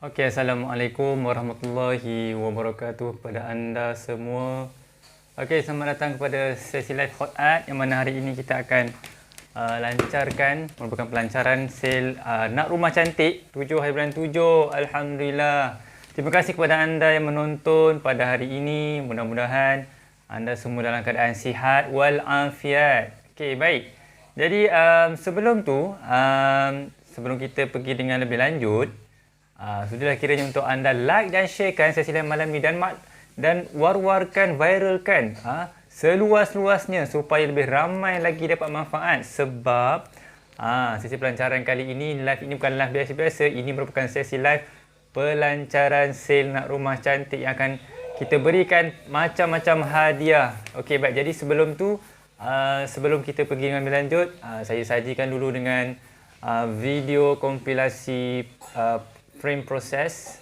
Okey, Assalamualaikum warahmatullahi wabarakatuh kepada anda semua. Okey, selamat datang kepada sesi live Hot Art yang mana hari ini kita akan lancarkan merupakan pelancaran sale Nak Rumah Cantik 7 hari bulan 7. Alhamdulillah. Terima kasih kepada anda yang menonton pada hari ini. Mudah-mudahan anda semua dalam keadaan sihat walafiat. Okey, baik. Jadi sebelum tu, sebelum kita pergi dengan lebih lanjut, sudahlah kiranya untuk anda like dan sharekan sesi live malam ni dan war-warkan, viralkan seluas-luasnya supaya lebih ramai lagi dapat manfaat. Sebab sesi pelancaran kali ini, live ini bukan live biasa-biasa, ini merupakan sesi live pelancaran sale Nak Rumah Cantik yang akan kita berikan macam-macam hadiah. Okey, baik. Jadi sebelum tu, sebelum kita pergi dengan lebih lanjut, saya sajikan dulu dengan video kompilasi frame proses.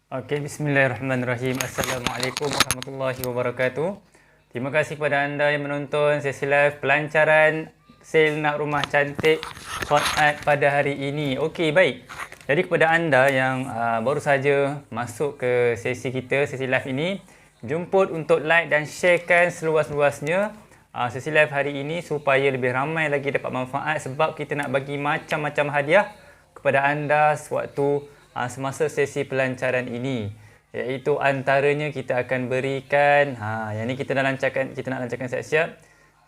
Okey, bismillahirrahmanirrahim. Assalamualaikum warahmatullahi wabarakatuh. Terima kasih kepada anda yang menonton sesi live pelancaran sale nak rumah cantik Hot Art pada hari ini. Okey, baik. Jadi kepada anda yang baru saja masuk ke sesi kita, sesi live ini, jemput untuk like dan sharekan seluas-luasnya sesi live hari ini supaya lebih ramai lagi dapat manfaat, sebab kita nak bagi macam-macam hadiah kepada anda sewaktu semasa sesi pelancaran ini, iaitu antaranya kita akan berikan yang ni kita nak lancarkan siap-siap,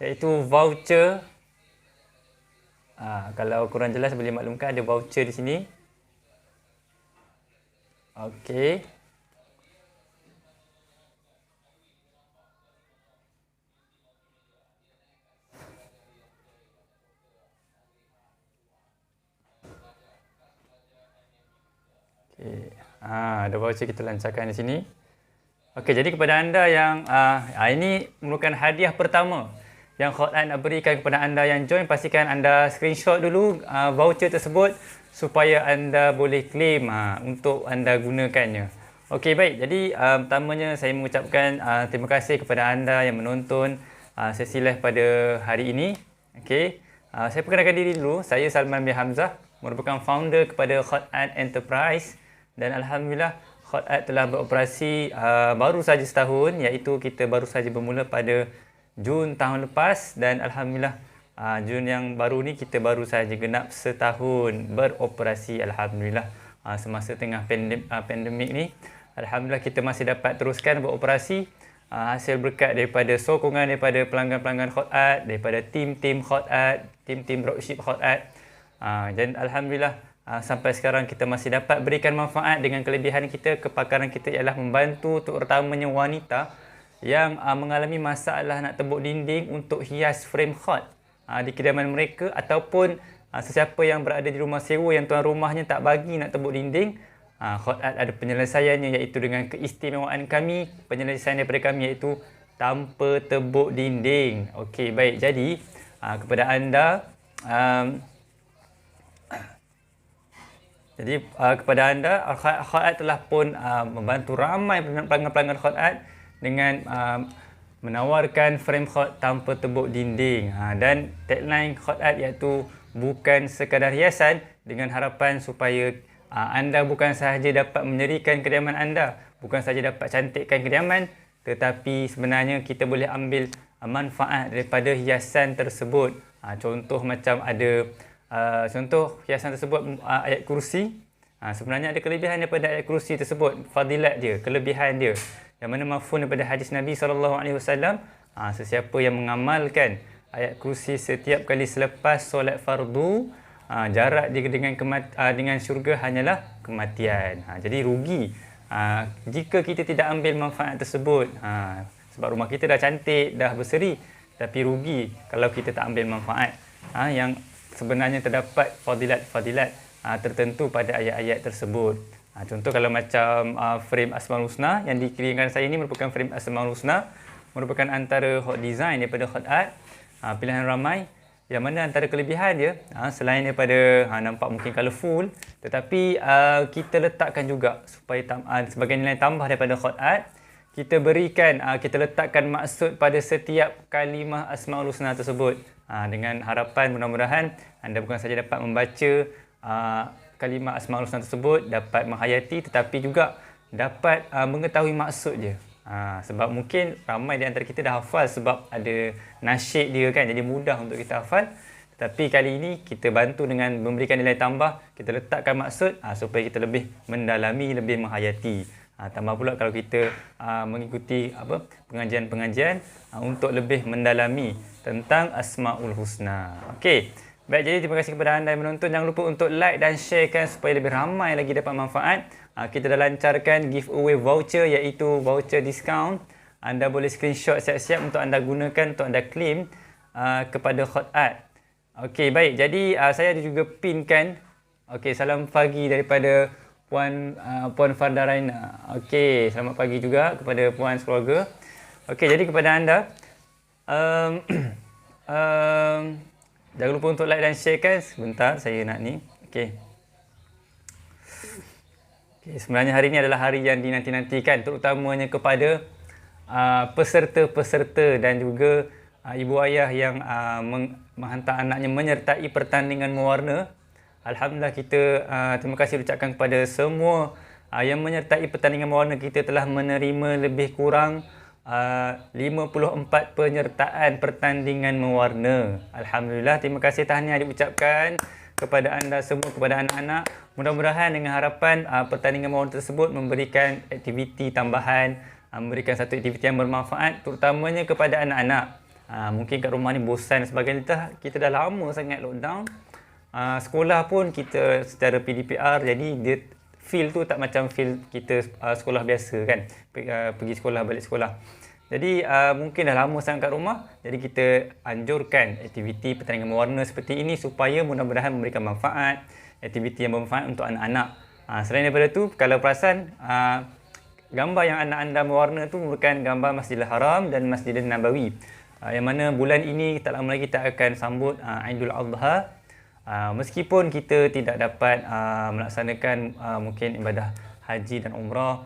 iaitu voucher. Kalau kurang jelas boleh maklumkan ada voucher di sini. Okey. Ada voucher kita lancarkan di sini. Okey, jadi kepada anda yang ini merupakan hadiah pertama yang Hot Art nak berikan kepada anda yang join, pastikan anda screenshot dulu voucher tersebut supaya anda boleh claim untuk anda gunakannya. Okey, baik. Jadi pertamanya saya mengucapkan terima kasih kepada anda yang menonton sesi live pada hari ini. Okey. Saya perkenalkan diri dulu. Saya Salman bin Hamzah, merupakan founder kepada Hot Art Enterprise, dan alhamdulillah Hot Art telah beroperasi baru saja setahun, iaitu kita baru saja bermula pada Jun tahun lepas, dan alhamdulillah Jun yang baru ni kita baru saja genap setahun beroperasi, alhamdulillah. Semasa tengah pandemik ni, alhamdulillah kita masih dapat teruskan beroperasi, hasil berkat daripada sokongan daripada pelanggan-pelanggan Hot Art, daripada tim-tim Hot Art, tim-tim dropship Hot Art. Dan alhamdulillah sampai sekarang kita masih dapat berikan manfaat dengan kelebihan kita. Kepakaran kita ialah membantu terutamanya wanita yang mengalami masalah nak tembok dinding untuk hias frame hot di kediaman mereka, ataupun sesiapa yang berada di rumah sewa yang tuan rumahnya tak bagi nak tembok dinding. Hot Art ada penyelesaiannya, iaitu dengan keistimewaan kami, penyelesaian daripada kami iaitu tanpa tembok dinding. Okey, baik. Jadi kepada anda kepada anda, Hot Art telah pun membantu ramai pelanggan-pelanggan Hot Art dengan menawarkan frame hot tanpa tembok dinding. Dan tagline Hot Art iaitu bukan sekadar hiasan, dengan harapan supaya anda bukan sahaja dapat menyerikan kediaman anda, bukan sahaja dapat cantikkan kediaman, tetapi sebenarnya kita boleh ambil manfaat daripada hiasan tersebut. Contoh macam ada contoh hiasan tersebut ayat kursi. Sebenarnya ada kelebihan daripada ayat kursi tersebut, fadilat dia, kelebihan dia, yang mana mafhum daripada hadis Nabi SAW, sesiapa yang mengamalkan ayat kursi setiap kali selepas solat fardu, jarak dia dengan syurga hanyalah kematian. Jadi rugi jika kita tidak ambil manfaat tersebut. Sebab rumah kita dah cantik, dah berseri, tapi rugi kalau kita tak ambil manfaat yang sebenarnya terdapat fadilat-fadilat tertentu pada ayat-ayat tersebut. Contoh kalau macam frame Asmaul Husna yang dikirimkan saya ini merupakan frame Asmaul Husna, merupakan antara hot design daripada Hot Art, pilihan ramai, yang mana antara kelebihan dia selain daripada nampak mungkin colourful, tetapi kita letakkan juga supaya sebagai nilai tambah daripada Hot Art, kita berikan, kita letakkan maksud pada setiap kalimah Asmaul Husna tersebut, dengan harapan mudah-mudahan anda bukan saja dapat membaca kalimah Asmaul Husna tersebut, dapat menghayati, tetapi juga dapat mengetahui maksud dia. Sebab mungkin ramai di antara kita dah hafal sebab ada nasyid dia kan, jadi mudah untuk kita hafal. Tetapi kali ini kita bantu dengan memberikan nilai tambah, kita letakkan maksud supaya kita lebih mendalami, lebih menghayati. Tambah pula kalau kita mengikuti pengajian-pengajian untuk lebih mendalami tentang Asmaul Husna. Okey. Baik, jadi terima kasih kepada anda yang menonton. Jangan lupa untuk like dan sharekan supaya lebih ramai lagi dapat manfaat. Kita dah lancarkan giveaway voucher, iaitu voucher diskaun. Anda boleh screenshot siap-siap untuk anda gunakan, untuk anda claim kepada Hot Art. Okey, baik. Jadi saya ada juga pinkan. Okey, salam pagi daripada Puan Farda Raina. Okey, selamat pagi juga kepada puan sekeluarga. Okey, jadi kepada anda, jangan lupa untuk like dan share kan. Sebentar, saya nak ni. Okey. Okay, sebenarnya hari ini adalah hari yang dinanti-nantikan, terutamanya kepada peserta-peserta dan juga ibu ayah yang menghantar anaknya menyertai pertandingan mewarna. Alhamdulillah kita terima kasih ucapkan kepada semua yang menyertai pertandingan mewarna. Kita telah menerima lebih kurang 54 penyertaan pertandingan mewarna. Alhamdulillah, terima kasih tahniah diucapkan kepada anda semua, kepada anak-anak. Mudah-mudahan dengan harapan pertandingan mewarna tersebut memberikan aktiviti tambahan, memberikan satu aktiviti yang bermanfaat terutamanya kepada anak-anak. Mungkin kat rumah ni bosan dan sebagainya. Kita dah lama sangat lockdown. Sekolah pun kita secara PDPR, jadi dia feel tu tak macam feel kita sekolah biasa kan. Pergi sekolah, balik sekolah. Jadi mungkin dah lama sangat kat rumah. Jadi kita anjurkan aktiviti pertandingan mewarna seperti ini supaya mudah-mudahan memberikan manfaat, aktiviti yang bermanfaat untuk anak-anak. Selain daripada tu, kalau perasan gambar yang anak anda mewarna tu merupakan gambar Masjidil Haram dan Masjidil Nabawi. Yang mana bulan ini tak lama lagi kita akan sambut Aidul Adha. Meskipun kita tidak dapat melaksanakan mungkin ibadah haji dan umrah,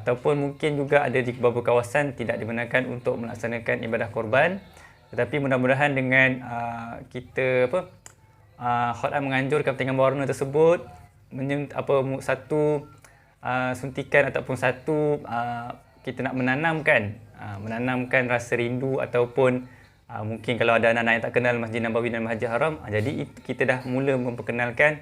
ataupun mungkin juga ada di beberapa kawasan tidak dibenarkan untuk melaksanakan ibadah korban, tetapi mudah-mudahan dengan kita Khotad menganjurkan pertandingan mewarna tersebut satu suntikan ataupun satu kita nak menanamkan rasa rindu ataupun mungkin kalau ada anak-anak yang tak kenal Masjid Nabawi dan Masjid Haram, jadi kita dah mula memperkenalkan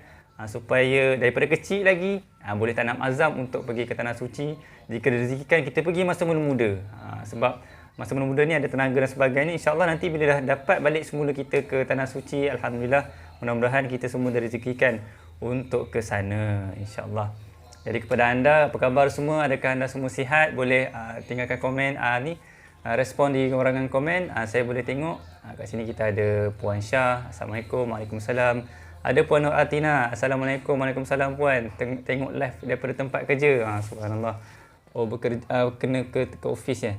supaya daripada kecil lagi boleh tanam azam untuk pergi ke Tanah Suci. Jika direzekikan kita pergi masa muda-muda, sebab masa muda-muda ni ada tenaga dan sebagainya. InsyaAllah nanti bila dah dapat balik semula kita ke Tanah Suci, Alhamdulillah, mudah-mudahan kita semua direzekikan untuk ke sana, insyaAllah. Jadi kepada anda, apa khabar semua? Adakah anda semua sihat? Boleh tinggalkan komen respon di kurangan komen. Saya boleh tengok. Kat sini kita ada Puan Syah. Assalamualaikum. Waalaikumsalam. Ada Puan Nur Atina. Assalamualaikum. Waalaikumsalam Puan. Tengok live daripada tempat kerja. Subhanallah. Oh, kena ke office ya.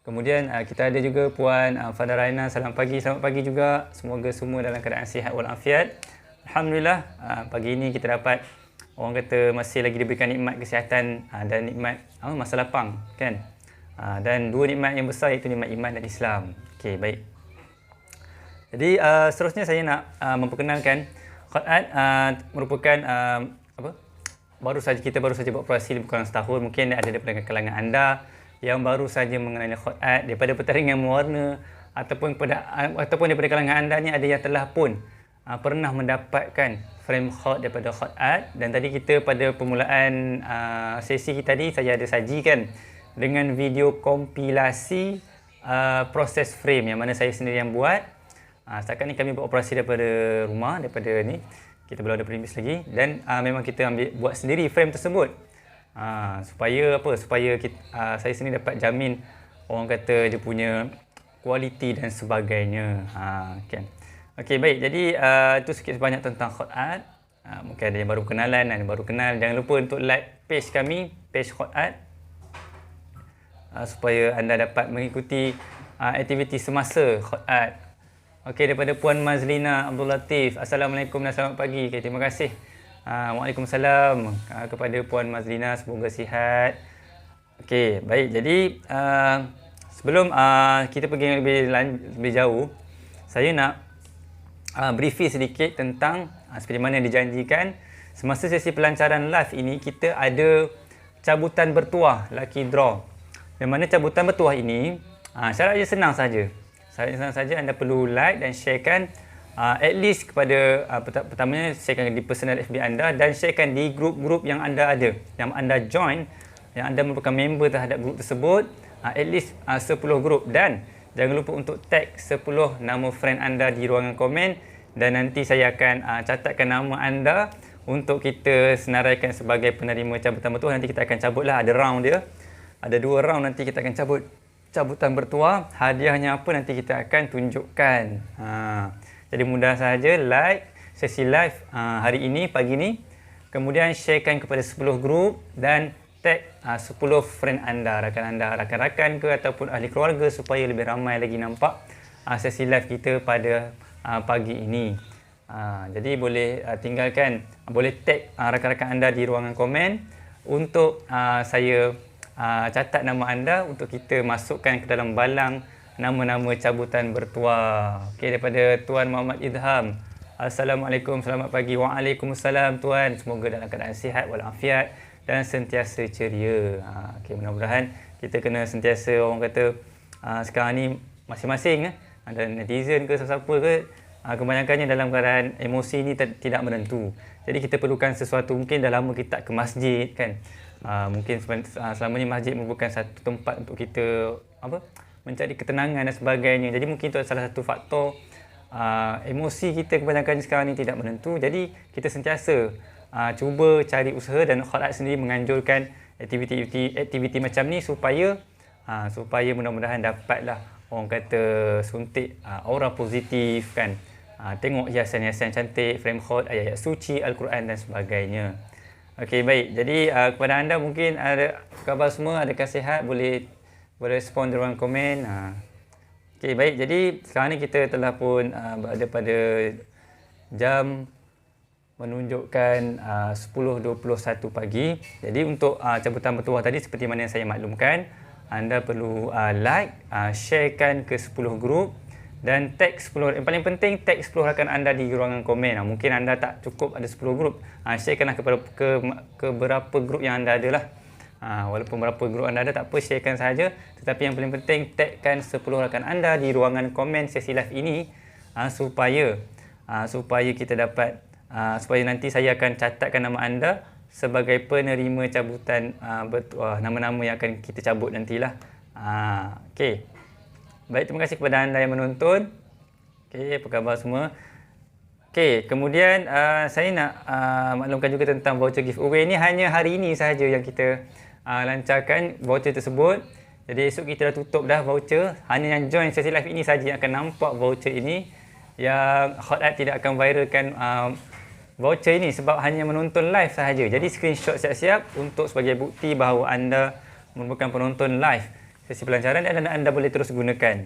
Kemudian kita ada juga Puan Fada Raina. Selamat pagi. Selamat pagi juga. Semoga semua dalam keadaan sihat walafiat. Alhamdulillah, pagi ini kita dapat, orang kata, masih lagi diberikan nikmat kesihatan dan nikmat masa lapang kan. Dan dua nikmat yang besar, iaitu nikmat iman dan Islam. Okey, baik. Jadi seterusnya saya nak memperkenalkan Khotad merupakan kita baru saja buat operasi lebih kurang setahun. Mungkin ada daripada kalangan anda yang baru saja mengenali Khotad daripada pertandingan mewarna, ataupun daripada kalangan anda ni ada yang telah pun pernah mendapatkan frame khot daripada Khotad. Dan tadi kita pada permulaan sesi kita tadi, saya ada sajikan dengan video kompilasi proses frame yang mana saya sendiri yang buat. Setakat ni kami beroperasi daripada rumah, daripada ni kita belum ada premis lagi, dan memang kita buat sendiri frame tersebut supaya saya sendiri dapat jamin, orang kata, dia punya kualiti dan sebagainya. Kan. Okey, baik. Jadi itu sikit sebanyak tentang Khotad. Mungkin ada yang baru kenalan, ada yang baru kenal. Jangan lupa untuk like page kami, page Khotad, supaya anda dapat mengikuti aktiviti semasa Khotad. Okey, daripada Puan Mazlina Abdul Latif. Assalamualaikum dan selamat pagi. Okay, terima kasih. Waalaikumsalam kepada Puan Mazlina. Semoga sihat. Okey, baik. Jadi sebelum kita pergi lebih jauh, saya nak briefing sedikit tentang seperti mana yang dijanjikan. Semasa sesi pelancaran live ini, kita ada cabutan bertuah, lucky draw. Di mana cabutan bertuah ini, syaratnya senang saja. Anda perlu like dan sharekan at least kepada pertamanya sharekan di personal FB anda, dan sharekan di grup-grup yang anda ada, yang anda join, yang anda merupakan member terhadap grup tersebut, at least 10 grup. Dan jangan lupa untuk tag 10 nama friend anda di ruangan komen, dan nanti saya akan catatkan nama anda untuk kita senaraikan sebagai penerima cabutan bertuah. Nanti kita akan cabutlah, ada round dia. Ada 2 round nanti kita akan cabut cabutan bertuah. Hadiahnya apa nanti kita akan tunjukkan. Jadi mudah saja, like sesi live hari ini, pagi ini. Kemudian sharekan kepada 10 grup dan tag 10 friend anda, rakan anda, rakan-rakan ke ataupun ahli keluarga, supaya lebih ramai lagi nampak sesi live kita pada pagi ini. Jadi boleh tinggalkan, boleh tag rakan-rakan anda di ruangan komen untuk saya catat nama anda untuk kita masukkan ke dalam balang nama-nama cabutan bertuah. Okey, daripada Tuan Muhammad Idham. Assalamualaikum, selamat pagi. Waalaikumsalam Tuan. Semoga dalam keadaan sihat walafiat dan sentiasa ceria. Okey, mudah-mudahan kita kena sentiasa, orang kata sekarang ni masing-masing ada netizen ke siapa ke, kebanyakannya dalam keadaan emosi ni tidak menentu. Jadi kita perlukan sesuatu, mungkin dah lama kita tak ke masjid kan. Mungkin selama ni masjid merupakan satu tempat untuk kita mencari ketenangan dan sebagainya. Jadi mungkin itu salah satu faktor emosi kita kebanyakan sekarang ni tidak menentu. Jadi kita sentiasa cuba cari usaha, dan Hot Art sendiri menganjurkan aktiviti macam ni supaya mudah-mudahan dapatlah orang kata suntik aura positif kan. Tengok hiasan-hiasan cantik, frame hot, ayat-ayat suci, Al-Quran dan sebagainya. Okey, baik. Jadi kepada anda mungkin ada khabar semua, adakah sihat, boleh respon di ruang komen. Okey, baik. Jadi sekarang ni kita telah pun berada pada jam menunjukkan 10.21 pagi. Jadi untuk cabutan bertuah tadi, seperti mana yang saya maklumkan, anda perlu like, sharekan ke 10 grup dan tag 10. Yang paling penting, tag 10 rakan anda di ruangan komen. Mungkin anda tak cukup ada 10 grup, sharekanlah ke berapa grup yang anda ada lah. Walaupun berapa grup anda ada, tak apa, sharekan saja. Tetapi yang paling penting, tagkan 10 rakan anda di ruangan komen sesi live ini, supaya kita dapat supaya nanti saya akan catatkan nama anda sebagai penerima cabutan bertuah, nama-nama yang akan kita cabut nantilah. Okey. Baik, terima kasih kepada anda yang menonton. Okey, apa khabar semua? Okey, kemudian saya nak maklumkan juga tentang voucher giveaway ni. Hanya hari ini sahaja yang kita lancarkan voucher tersebut. Jadi esok kita dah tutup dah voucher. Hanya yang join sesi live ini sahaja yang akan nampak voucher ini. Yang Hot Art tidak akan viralkan voucher ini sebab hanya menonton live sahaja. Jadi screenshot siap-siap untuk sebagai bukti bahawa anda merupakan penonton live sesi pelancaran dan anda boleh terus gunakan.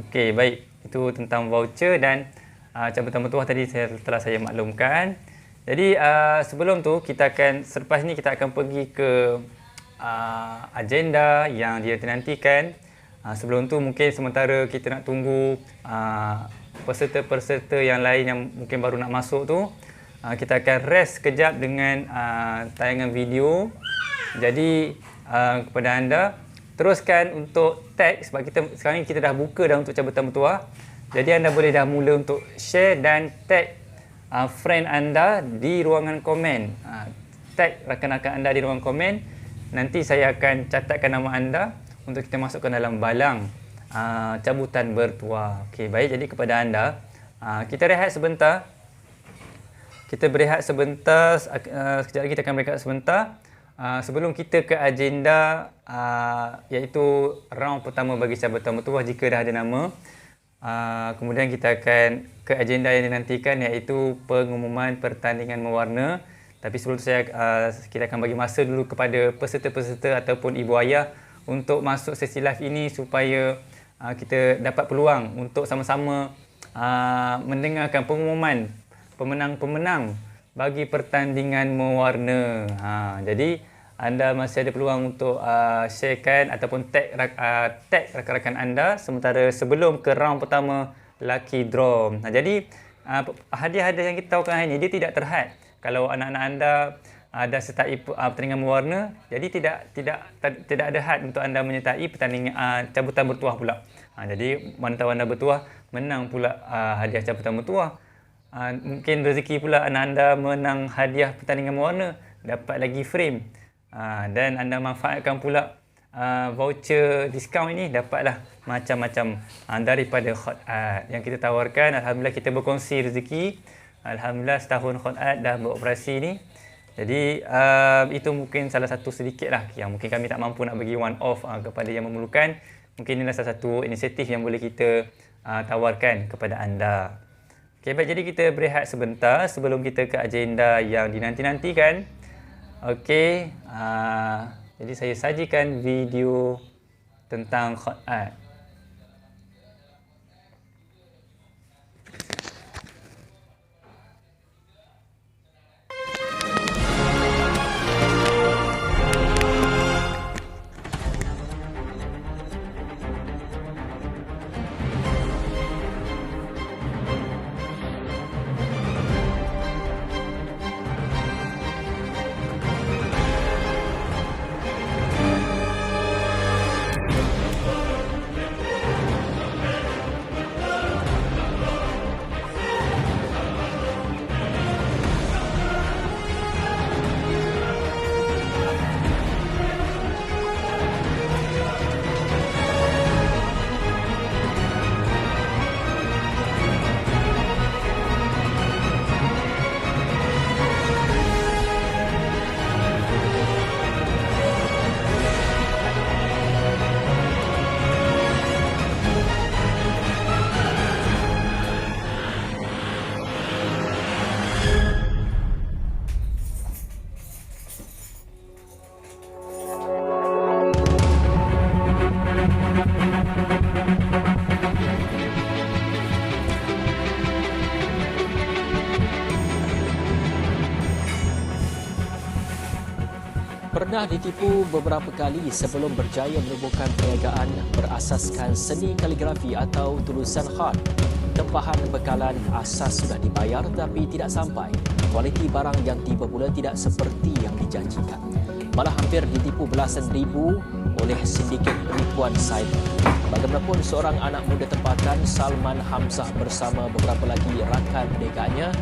Okey, baik. Itu tentang voucher dan cabutan bertuah tadi telah saya maklumkan. Jadi sebelum tu selepas ni kita akan pergi ke agenda yang dia dinantikan. Sebelum tu mungkin sementara kita nak tunggu peserta-peserta yang lain yang mungkin baru nak masuk tu, kita akan rest sekejap dengan tayangan video. Jadi kepada anda, teruskan untuk tag sebab sekarang ni kita dah buka dah untuk cabutan bertuah. Jadi anda boleh dah mula untuk share dan tag friend anda di ruangan komen. Tag rakan-rakan anda di ruangan komen. Nanti saya akan catatkan nama anda untuk kita masukkan dalam balang cabutan bertuah. Okey, baik. Jadi kepada anda, kita rehat sebentar. Kita berehat sebentar. Sekejap lagi kita akan berehat sebentar. Sebelum kita ke agenda iaitu round pertama bagi cabutan bertuah jika dah ada nama. Kemudian kita akan ke agenda yang dinantikan iaitu pengumuman pertandingan mewarna. Tapi sebelum tu kita akan bagi masa dulu kepada peserta-peserta ataupun ibu ayah untuk masuk sesi live ini supaya kita dapat peluang untuk sama-sama mendengarkan pengumuman pemenang-pemenang bagi pertandingan mewarna. Jadi anda masih ada peluang untuk sharekan ataupun tag rakan-rakan anda sementara sebelum ke round pertama lucky draw. Jadi hadiah-hadiah yang kita tawarkan hari ini dia tidak terhad. Kalau anak-anak anda dah sertai pertandingan mewarna, jadi tidak ada had untuk anda menyertai pertandingan cabutan bertuah pula. Jadi mana tahu anda bertuah menang pula hadiah cabutan bertuah. Mungkin rezeki pula anak anda menang hadiah pertandingan mewarna, dapat lagi frame. Dan anda manfaatkan pula voucher diskaun ini, dapatlah macam-macam daripada Hot Art yang kita tawarkan. Alhamdulillah kita berkongsi rezeki. Alhamdulillah setahun Hot Art dah beroperasi ni. Jadi itu mungkin salah satu sedikit lah yang mungkin kami tak mampu nak bagi one off kepada yang memerlukan. Mungkin inilah salah satu inisiatif yang boleh kita tawarkan kepada anda. Okay, baik, jadi kita berehat sebentar sebelum kita ke agenda yang dinanti-nantikan. Okey, jadi saya sajikan video tentang Hot Art. Pernah ditipu beberapa kali sebelum berjaya menubuhkan perniagaan berasaskan seni kaligrafi atau tulisan khat. Tempahan bekalan asas sudah dibayar tapi tidak sampai. Kualiti barang yang tiba pula tidak seperti yang dijanjikan. Malah hampir ditipu belasan ribu oleh sindiket penipuan cyber. Bagaimanapun, seorang anak muda tempatan, Salman Hamzah bersama beberapa lagi rakan perniagaannya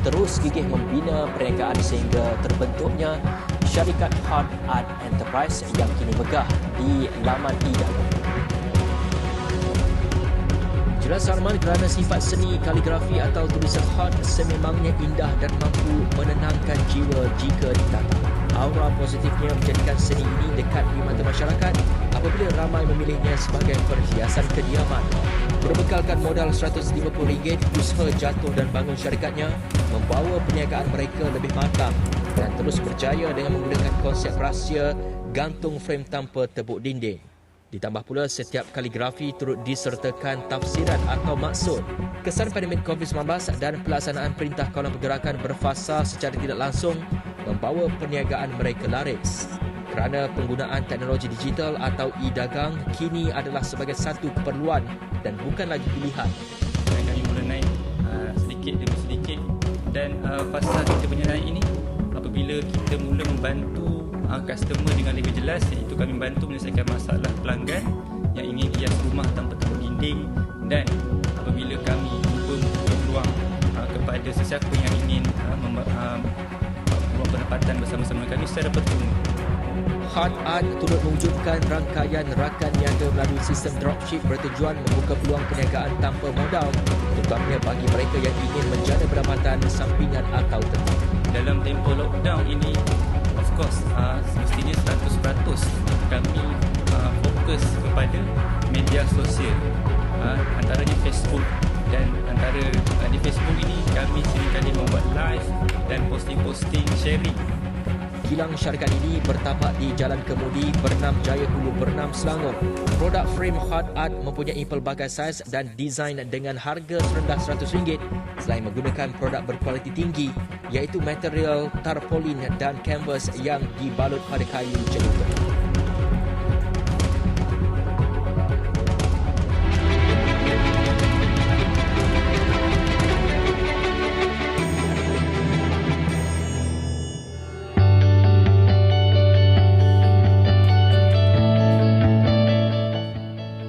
terus gigih membina perniagaan sehingga terbentuknya syarikat Khat Art Enterprise yang kini megah di laman e-dagang. Jelas Salman, kerana sifat seni kaligrafi atau tulisan khat sememangnya indah dan mampu menenangkan jiwa jika ditatap. Aura positifnya menjadikan seni ini dekat di mata masyarakat apabila ramai memilihnya sebagai perhiasan kediaman. Berbekalkan modal RM150, usaha jatuh dan bangun syarikatnya membawa perniagaan mereka lebih matang dan terus berjaya dengan menggunakan konsep rahsia gantung frame tanpa tepuk dinding. Ditambah pula, setiap kaligrafi turut disertakan tafsiran atau maksud. Kesan pandemik COVID-19 dan pelaksanaan perintah kawalan pergerakan berfasa secara tidak langsung membawa perniagaan mereka laris. Kerana penggunaan teknologi digital atau e-dagang kini adalah sebagai satu keperluan dan bukan lagi pilihan. Kami mula naik sedikit demi sedikit, dan fasa kita punya naik ini apabila kita mula membantu customer dengan lebih jelas, iaitu kami bantu menyelesaikan masalah pelanggan yang ingin hias rumah tanpa tepuk dinding, dan apabila kami cuba membuka peluang kepada sesiapa yang ingin peluang pendapatan bersama-sama kami secara percuma. Khat Art turut mewujudkan rangkaian rakan niaga melalui sistem dropship bertujuan membuka peluang perniagaan tanpa modal, terutamanya bagi mereka yang ingin menjana pendapatan sampingan atau tetap. Dalam tempoh lockdown ini, of course, semestinya 100% kami fokus kepada media sosial, antaranya Facebook, dan antara di Facebook ini kami seringkali membuat live dan posting-posting sharing. Kilang syarikat ini bertapak di Jalan Kemudi, Bernam Jaya Hulu, Bernam, Selangor. Produk frame Khat Art mempunyai pelbagai saiz dan desain dengan harga serendah RM100 selain menggunakan produk berkualiti tinggi iaitu material tarpaulin dan canvas yang dibalut pada kayu jelutong.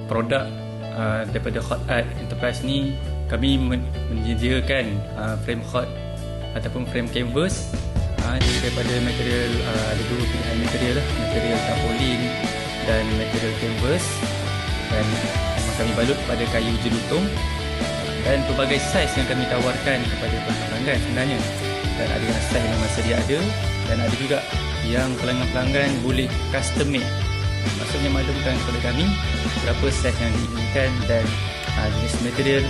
Produk daripada Khat Art Enterprise ni, kami menyediakan frame khat ataupun frame canvas daripada material, ada dua pilihan material lah, material tarpaulin dan material canvas, dan memang kami balut pada kayu jelutong, dan pelbagai saiz yang kami tawarkan kepada pelanggan sebenarnya, dan ada saiz yang memang sedia ada, dan ada juga yang pelanggan-pelanggan boleh custom made. Maksudnya maklumkan kepada kami berapa saiz yang diinginkan dan jenis material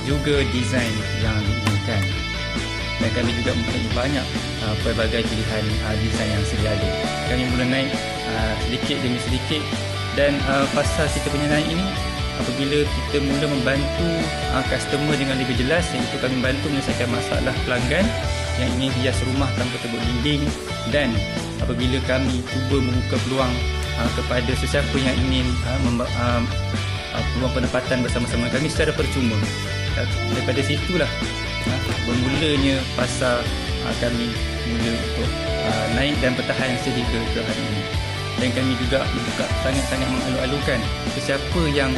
juga desain yang diinginkan. Dan kami juga mempunyai banyak pelbagai pilihan desain yang sedia ada. Kami mula naik sedikit demi sedikit, dan fasa kita punya naik ini apabila kita mula membantu customer dengan lebih jelas, iaitu kami bantu menyelesaikan masalah pelanggan yang ingin hias rumah tanpa tepuk dinding, dan apabila kami cuba membuka peluang kepada sesiapa yang ingin peluang pendapatan bersama-sama kami secara percuma. Daripada situlah bermulanya fasa kami mula untuk naik dan bertahan sehingga ke hari ini. Dan kami juga sangat-sangat mengalu-alukan sesiapa yang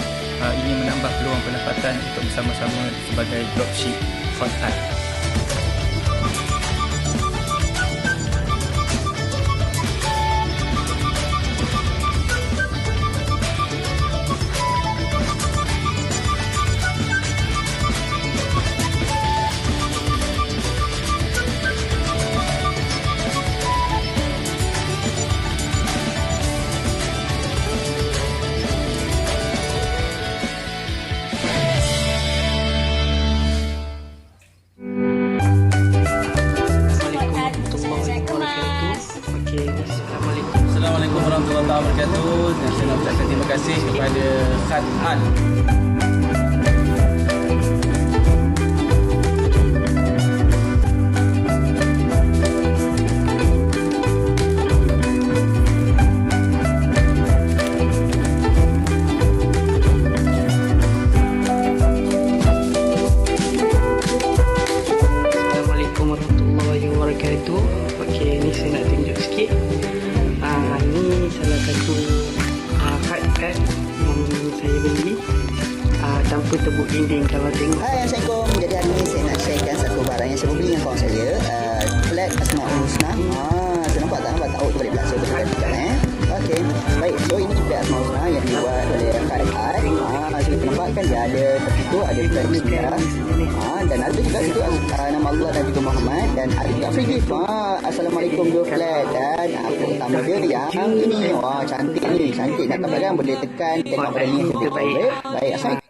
ingin menambah peluang pendapatan untuk bersama-sama sebagai dropship Khat Art. Assalamualaikum warahmatullahi wabarakatuh. Saya nak ucapkan terima kasih kepada Khat Art. satu hard hat yang saya beli tanpa tebuk dinding. Kalau tengok. Hai, Assalamualaikum. Jadi hari ini saya nak sharekan satu barang yang saya beli dengan kawan saya. Flat Asmaul Husna. Saya nampak tak? Nampak tak? Oh, tu balik belakang. Saya betulkan sekejap Okey. Baik, so ini flat Asmaul Husna yang dibuat oleh Kak Rehat. So kita nampak kan dia ada tepi tu, ada flat Bismillah. Dan ada juga situ nama Allah dan juga Muhammad. Dan ada juga free gift. Assalamualaikum dua flat. Dan apa utama dia yang ini. Wah, cantik ni. Cantik nak dapat kan? Boleh tekan. Tengok pada link kita. Baik, Assalamualaikum.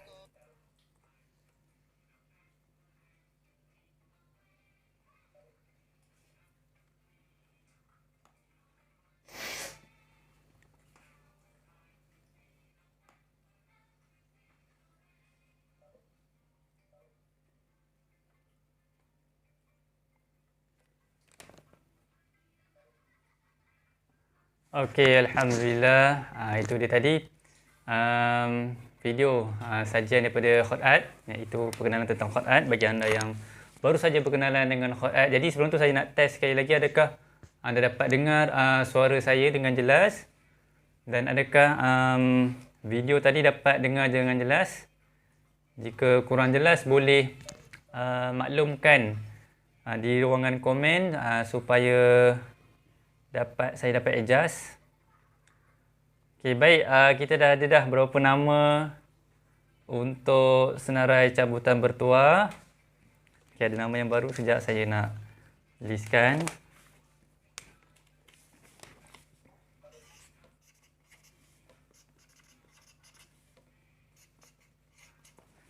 Okey, Alhamdulillah. Itu dia tadi video sajian daripada Hot Art, iaitu perkenalan tentang Hot Art bagi anda yang baru saja berkenalan dengan Hot Art. Jadi sebelum tu saya nak test sekali lagi, adakah anda dapat dengar suara saya dengan jelas? Dan adakah video tadi dapat dengar dengan jelas? Jika kurang jelas, boleh maklumkan di ruangan komen supaya saya dapat adjust. Okey, baik, kita dah ada berapa nama untuk senarai cabutan bertuah. Okey, ada nama yang baru, sekejap saya nak listkan.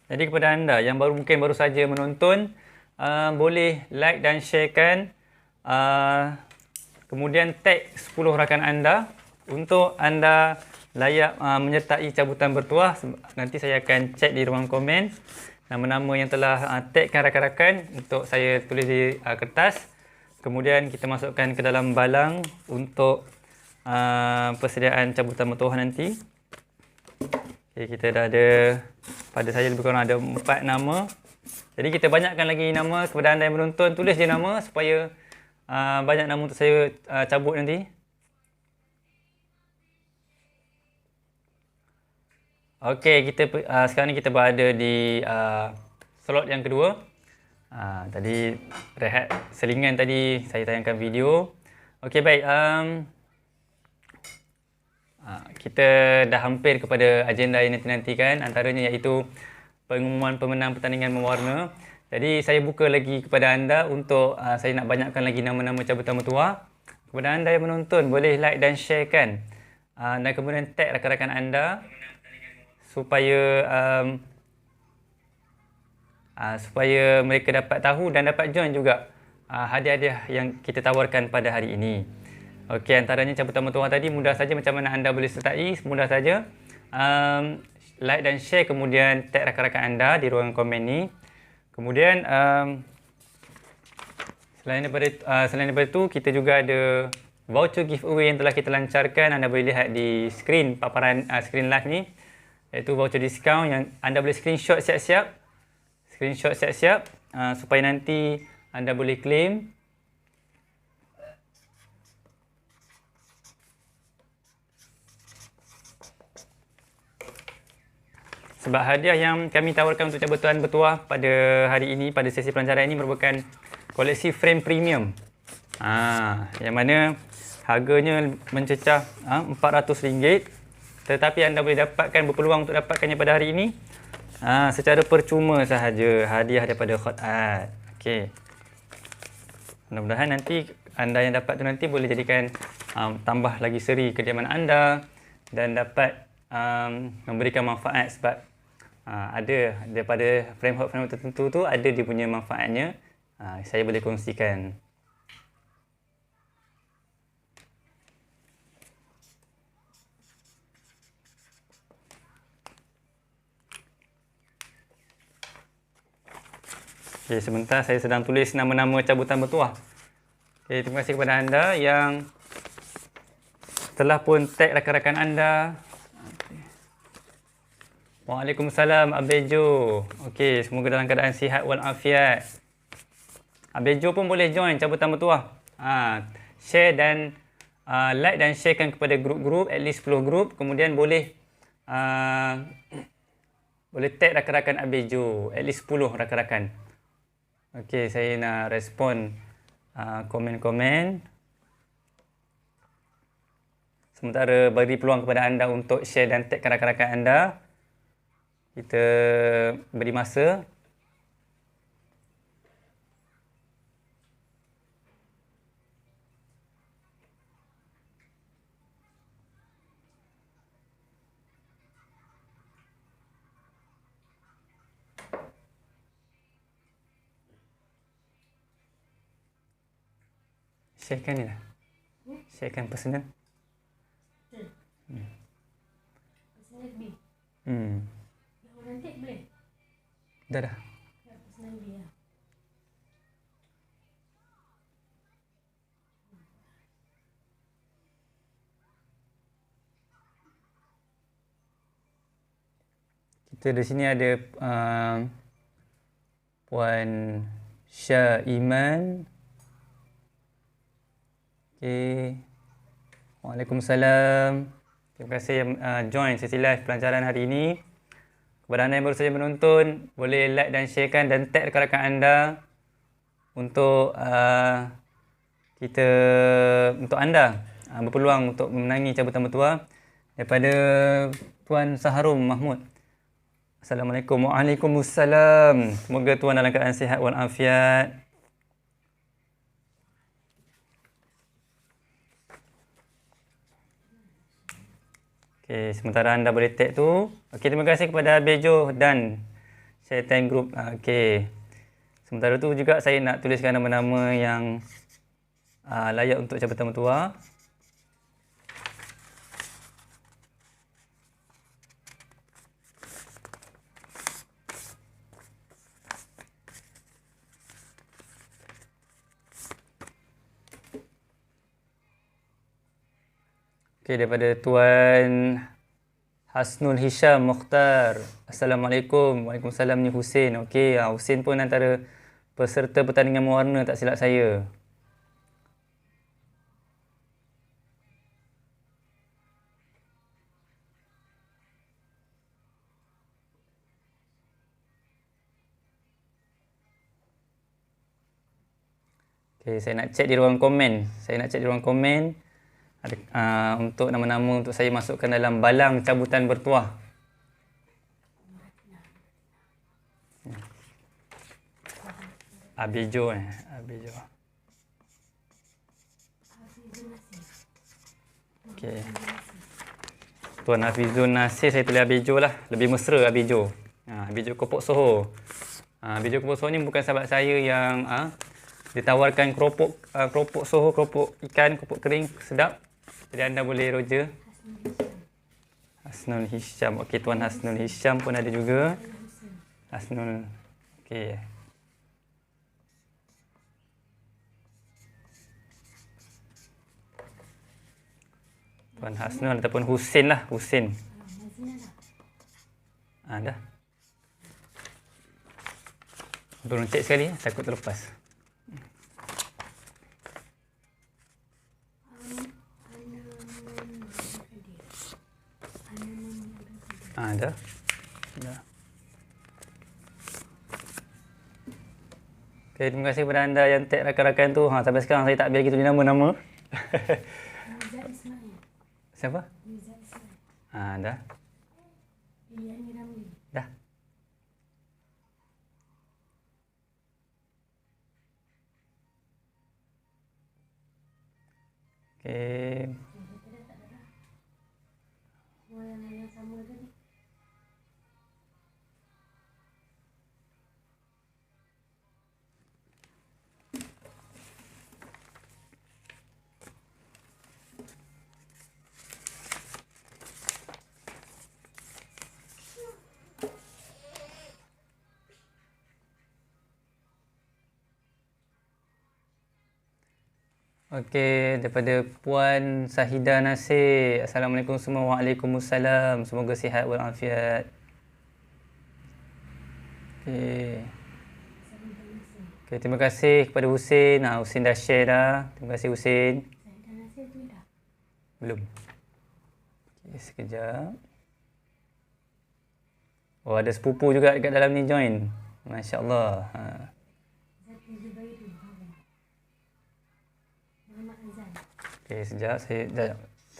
Jadi kepada anda yang mungkin baru saja menonton, boleh like dan sharekan. Kemudian tag 10 rakan anda untuk anda layak menyertai cabutan bertuah. Nanti saya akan cek di ruang komen nama-nama yang telah tagkan rakan-rakan untuk saya tulis di kertas. Kemudian kita masukkan ke dalam balang untuk persediaan cabutan bertuah nanti. Okay, kita dah ada, pada saya lebih kurang ada 4 nama. Jadi kita banyakkan lagi nama. Kepada anda yang menonton, tulis je nama supaya banyak nama untuk saya cabut nanti. Okey, sekarang ni kita berada di slot yang kedua. Tadi rehat selingan, tadi saya tayangkan video. Okey, baik. Kita dah hampir kepada agenda yang nanti-nantikan, antaranya iaitu pengumuman pemenang pertandingan mewarna. Jadi saya buka lagi kepada anda untuk saya nak banyakkan lagi nama-nama cabutan bertuah. Kepada anda yang menonton, boleh like dan sharekan. Dan kemudian tag rakan-rakan anda supaya mereka dapat tahu dan dapat join juga hadiah-hadiah yang kita tawarkan pada hari ini. Okey, antaranya cabutan bertuah tadi mudah saja, macam mana anda boleh sertai, mudah saja. Like dan share, kemudian tag rakan-rakan anda di ruangan komen ni. Kemudian selain daripada itu, kita juga ada voucher giveaway yang telah kita lancarkan. Anda boleh lihat di skrin paparan skrin live ni, iaitu voucher diskaun yang anda boleh screenshot siap-siap supaya nanti anda boleh claim. Sebab hadiah yang kami tawarkan untuk cabutan bertuah pada hari ini, pada sesi pelancaran ini, merupakan koleksi frame premium. Yang mana harganya mencecah RM400. Tetapi anda boleh dapatkan, berpeluang untuk dapatkannya pada hari ini secara percuma sahaja, hadiah daripada Hot Art. Okey. Mudah-mudahan nanti anda yang dapat tu nanti boleh jadikan tambah lagi seri kediaman anda dan dapat memberikan manfaat, sebab ada daripada frame tertentu tu ada dia punya manfaatnya. Saya boleh kongsikan. Okay, sebentar saya sedang tulis nama-nama cabutan bertuah. Okay, terima kasih kepada anda yang telah pun tag rakan-rakan anda. Waalaikumsalam Abejo. Okey, semoga dalam keadaan sihat walafiat. Abejo pun boleh join cabutan bertuah. Share dan like dan sharekan kepada grup-grup, at least 10 grup. Kemudian boleh boleh tag rakan-rakan Abejo, at least 10 rakan-rakan. Okey, saya nak respon komen-komen. Sementara beri peluang kepada anda untuk share dan tag rakan-rakan anda. Kita beri masa. Sharekan ni lah. Sharekan personal. Personal B. Yang orang tag boleh? Dah. Personal B lah. Kita di sini ada Puan Syah Iman. Okey. Waalaikumsalam. Terima kasih yang join sesi live pelajaran hari ini. Kepada anda yang baru saja menonton, boleh like dan sharekan dan tag rakan-rakan anda untuk untuk anda berpeluang untuk memenangi cabutan bertuah daripada Tuan Saharum Mahmud. Assalamualaikum. Waalaikumsalam. Semoga tuan dalam keadaan sihat walafiat. Okey, sementara anda boleh tag tu. Okey, terima kasih kepada Abejo dan Syaitan Group. Okey. Sementara tu juga saya nak tuliskan nama-nama yang layak untuk jabatan mertua. Okey, daripada Tuan Hasnul Hisham Mukhtar. Assalamualaikum. Waalaikumsalam ni Husin. Okey, Husin pun antara peserta pertandingan mewarna tak silap saya. Okey, saya nak cek di ruang komen. Untuk nama-nama untuk saya masukkan dalam balang cabutan bertuah. Abejo. Okey. Tuan Hafizun Nasir, saya tulis Abejo lah. Lebih mesra Abejo. Abejo Kopok Soho. Abejo Kopok Soho ni bukan sahabat saya yang ditawarkan keropok Soho, keropok ikan, keropok kering sedap. Jadi anda boleh roja. Hasnul Hisham. Okey, Tuan Hasnul Hisham pun ada juga. Hasnul. Okey. Tuan Hasnul ataupun Husin lah. Husin. Dah. Turun cek sekali. Takut terlepas. Dah. Okay, terima kasih kepada anda yang tag rakan-rakan tu. Sampai sekarang saya tak biar tulis nama-nama. Siapa? Dah. Dah. Okay. Okey, daripada Puan Sahida Nasir. Assalamualaikum semua. Waalaikumsalam. Semoga sihat walafiat. Okey. Okey, terima kasih kepada Husin. Husin dah share dah. Terima kasih Husin. Belum. Okay, sekejap. Oh, ada sepupu juga dekat dalam ni join. Masya Allah. Zaki Zubairi. Muhammad Azan. Okay, sekejap.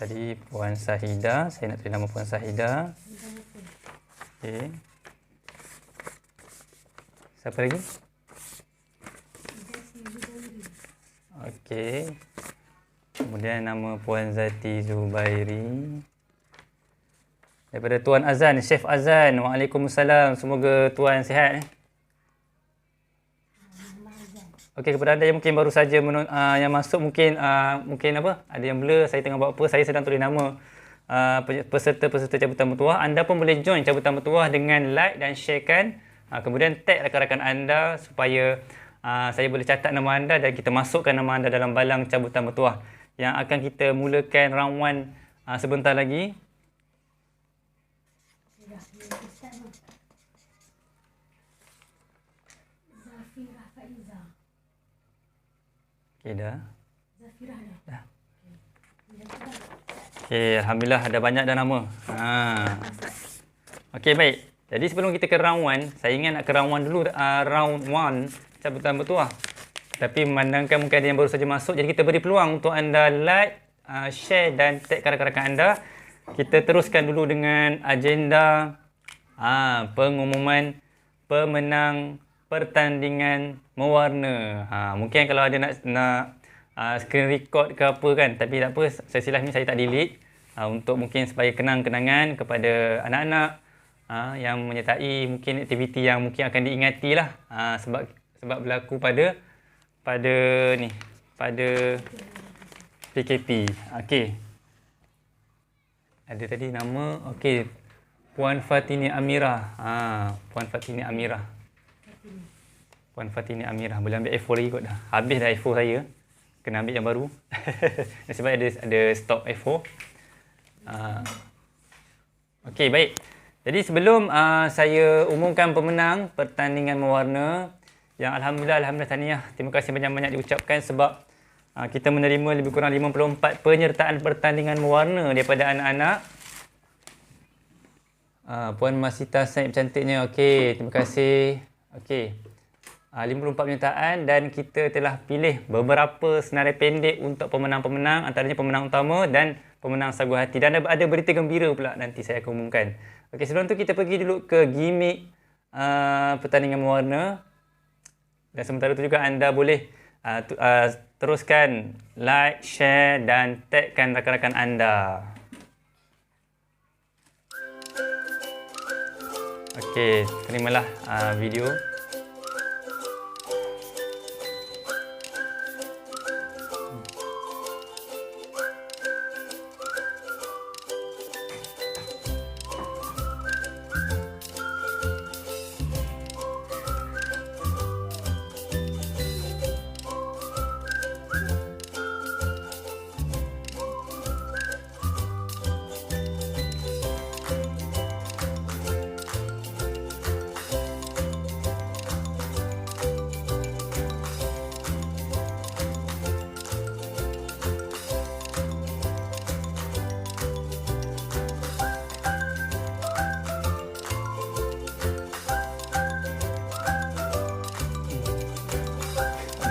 Tadi Puan Sahida. Saya nak tulis nama Puan Sahida. Okay. Siapa lagi? Zaki Zubairi. Okey. Kemudian nama Puan Zati Zubairi. Daripada Tuan Azan, Chef Azan. Waalaikumsalam. Semoga Tuan sihat. Okey, kepada anda yang mungkin baru saja yang masuk mungkin apa? Ada yang blur, saya tengah buat apa? Saya sedang tulis nama peserta-peserta cabutan bertuah. Anda pun boleh join cabutan bertuah dengan like dan sharekan. Kemudian tag rakan-rakan anda supaya saya boleh catat nama anda dan kita masukkan nama anda dalam balang cabutan bertuah yang akan kita mulakan round 1 sebentar lagi. Zafirah Faiza. Okey, dah. Zafirah dah. Okey, alhamdulillah ada banyak dah nama. Okey, baik. Jadi sebelum kita ke round 1, saya ingat nak ke round 1 dulu, round 1 cabutan bertuah. Tapi memandangkan mungkin ada yang baru saja masuk, jadi kita beri peluang untuk anda like, share dan tag rakan-rakan anda. Kita teruskan dulu dengan agenda pengumuman pemenang pertandingan mewarna. Mungkin kalau ada nak screen record ke apa kan, tapi tak apa, sesi live ni saya tak delete untuk mungkin supaya kenang-kenangan kepada anak-anak yang menyertai mungkin aktiviti yang mungkin akan diingati lah sebab berlaku pada PKP. Okey. Ada tadi nama, okey, Puan Fatini Amirah. Puan Fatini Amirah. Puan Fatini Amirah. Boleh ambil A4 lagi kot dah. Habis dah A4 saya. Kena ambil yang baru. Sebab ada stok A4. Okey, baik. Jadi sebelum saya umumkan pemenang pertandingan mewarna yang alhamdulillah tahniah, terima kasih banyak-banyak diucapkan sebab kita menerima lebih kurang 54 penyertaan pertandingan mewarna daripada anak-anak. Puan Masita Said cantiknya. Okey, terima kasih. Okey. 54 penyertaan dan kita telah pilih beberapa senarai pendek untuk pemenang-pemenang, antaranya pemenang utama dan pemenang sagu hati. Dan ada berita gembira pula nanti saya akan umumkan. Okey, sebelum tu kita pergi dulu ke gimmick pertandingan mewarna. Dan sementara tu juga anda boleh teruskan like, share dan tagkan rakan-rakan anda. Okey, terimalah video.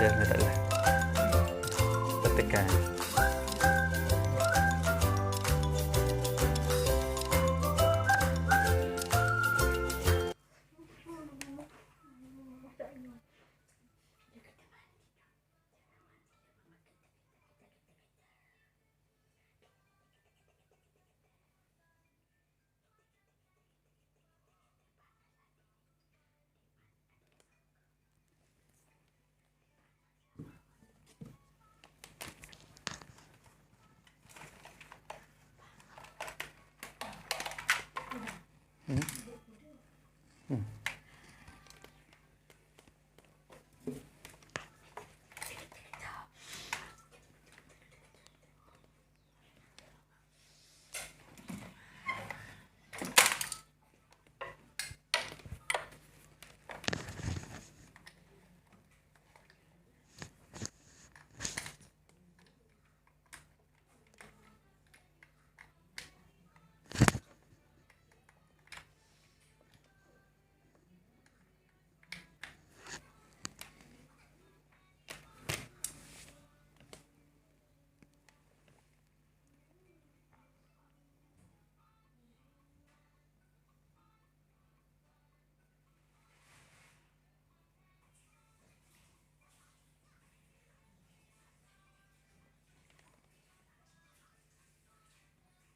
Dah tak ada. Tekan.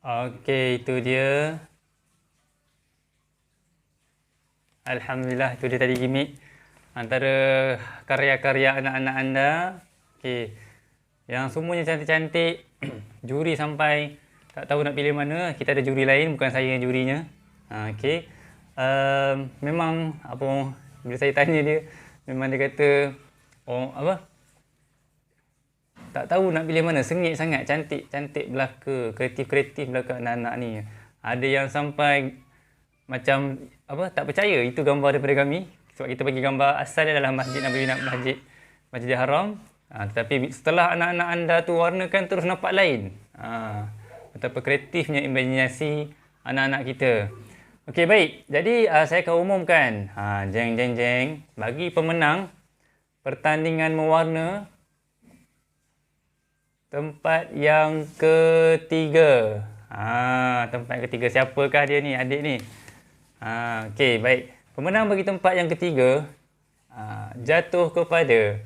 Okey, itu dia. Alhamdulillah, itu dia tadi gimmick antara karya-karya anak-anak anda. Okey. Yang semuanya cantik-cantik. Juri sampai tak tahu nak pilih mana. Kita ada juri lain, bukan saya yang jurinya. Okey. Memang apa bila saya tanya dia, memang dia kata tak tahu nak pilih mana. Sengit sangat, cantik belaka, kreatif belaka anak-anak ni. Ada yang sampai macam tak percaya itu gambar daripada kami. Sebab kita bagi gambar asal dia adalah Masjid Nabawi, Masjidil Haram. Tetapi setelah anak-anak anda tu warnakan terus nampak lain. Betapa kreatifnya imajinasi anak-anak kita. Okey, baik. Jadi saya akan umumkan. Jeng. Bagi pemenang pertandingan mewarna tempat yang ketiga. Tempat yang ketiga. Siapakah dia ni, adik ni? Okey, baik. Pemenang bagi tempat yang ketiga jatuh kepada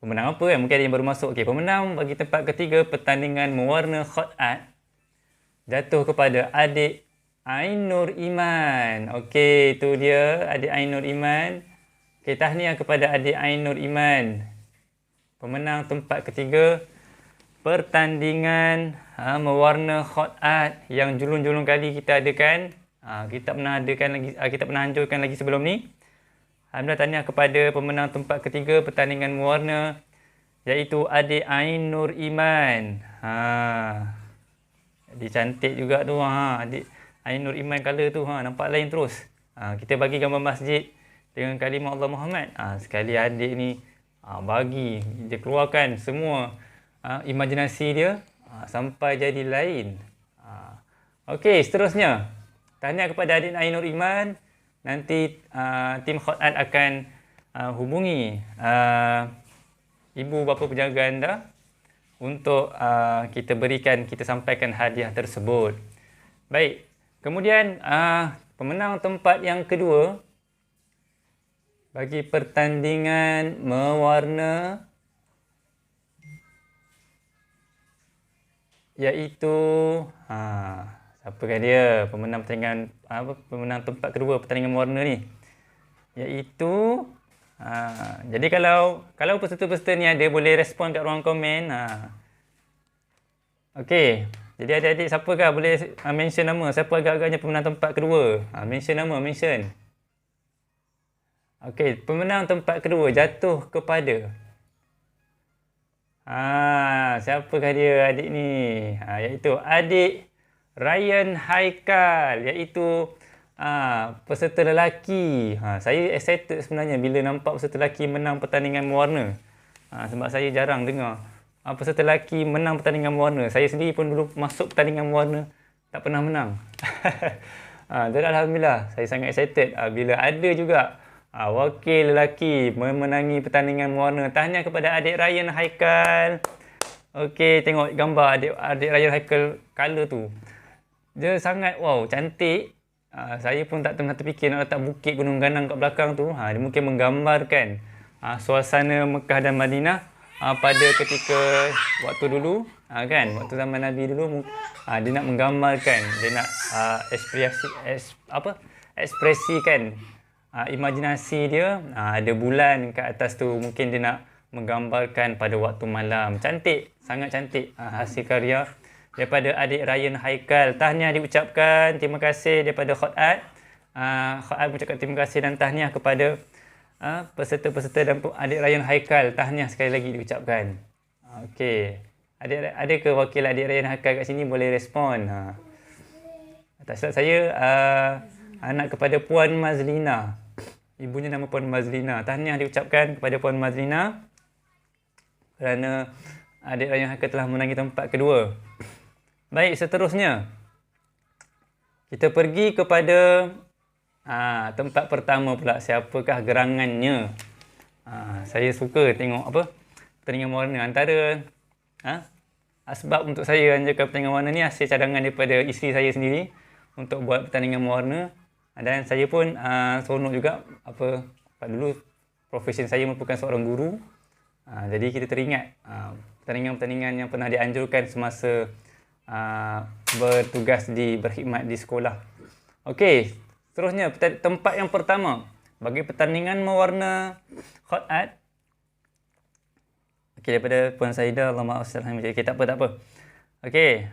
pemenang apa kan? Mungkin ada yang baru masuk. Okey, pemenang bagi tempat ketiga pertandingan mewarna hot art jatuh kepada adik Ainur Iman. Okey, itu dia adik Ainur Iman. Okey, tahniah kepada adik Ainur Iman. Pemenang tempat ketiga pertandingan mewarna hot art yang julung-julung kali kita adakan. Kita pernah anjurkan lagi sebelum ni. Alhamdulillah, tahniah kepada pemenang tempat ketiga pertandingan mewarna iaitu adik Ainur Iman. Dia cantik juga tu adik Ainur Iman colour tu nampak lain terus. Kita bagi gambar masjid dengan kalimah Allah Muhammad. Sekali adik ni bagi dia keluarkan semua imajinasi dia sampai jadi lain. Okey, seterusnya tahniah kepada adik Ainur Iman. Nanti tim Hot Art akan hubungi ibu bapa penjaga anda untuk kita sampaikan hadiah tersebut. Baik, kemudian pemenang tempat yang kedua bagi pertandingan mewarna iaitu siapakah dia pemenang pertandingan pemenang tempat kedua pertandingan mewarna ni? Iaitu jadi kalau peserta-peserta ni ada boleh respon kat ruang komen. Okey. Jadi adik-adik siapakah boleh mention nama? Siapa agak-agaknya pemenang tempat kedua? Mention nama, mention. Okey, pemenang tempat kedua jatuh kepada siapakah dia adik ni? Iaitu adik Ryan Haikal, iaitu peserta lelaki. Saya excited sebenarnya bila nampak peserta lelaki menang pertandingan mewarna. Sebab saya jarang dengar peserta lelaki menang pertandingan mewarna. Saya sendiri pun dulu masuk pertandingan mewarna tak pernah menang. Jadi alhamdulillah saya sangat excited bila ada juga wakil lelaki memenangi pertandingan mewarna. Tahniah kepada adik Ryan Haikal. Okey, tengok gambar adik Ryan Haikal colour tu. Dia sangat cantik. Saya pun tak pernah terfikir nak letak bukit Gunung Ganang kat belakang tu. Dia mungkin menggambarkan suasana Mekah dan Madinah pada ketika waktu dulu kan, waktu zaman Nabi dulu. Dia nak menggambarkan, dia nak ekspresikan imajinasi dia. Ada bulan kat atas tu, mungkin dia nak menggambarkan pada waktu malam. Cantik, sangat cantik hasil karya daripada adik Ryan Haikal. Tahniah diucapkan, terima kasih daripada Hot Art. Hot Art mengucapkan terima kasih dan tahniah kepada peserta-peserta dan adik Ryan Haikal. Tahniah sekali lagi diucapkan. Okey. Ada ke wakil adik Ryan Haikal kat sini boleh respon? Tak silap saya anak kepada Puan Mazlina. Ibunya nama Puan Mazlina. Tahniah diucapkan kepada Puan Mazlina kerana adik Ryan Haikal telah menangi tempat kedua. Baik, seterusnya kita pergi kepada tempat pertama pula. Siapakah gerangannya? Saya suka tengok pertandingan warna. Antara sebab untuk saya anjurkan pertandingan warna ni hasil cadangan daripada isteri saya sendiri untuk buat pertandingan warna. Dan saya pun seronok juga dulu profesi saya merupakan seorang guru. Jadi kita teringat pertandingan-pertandingan yang pernah dianjurkan semasa bertugas berkhidmat di sekolah. Okey, seterusnya tempat yang pertama bagi pertandingan mewarna hot art. Okey, daripada Puan Saida, Allah maaf salah. Okey, tak apa. Okey,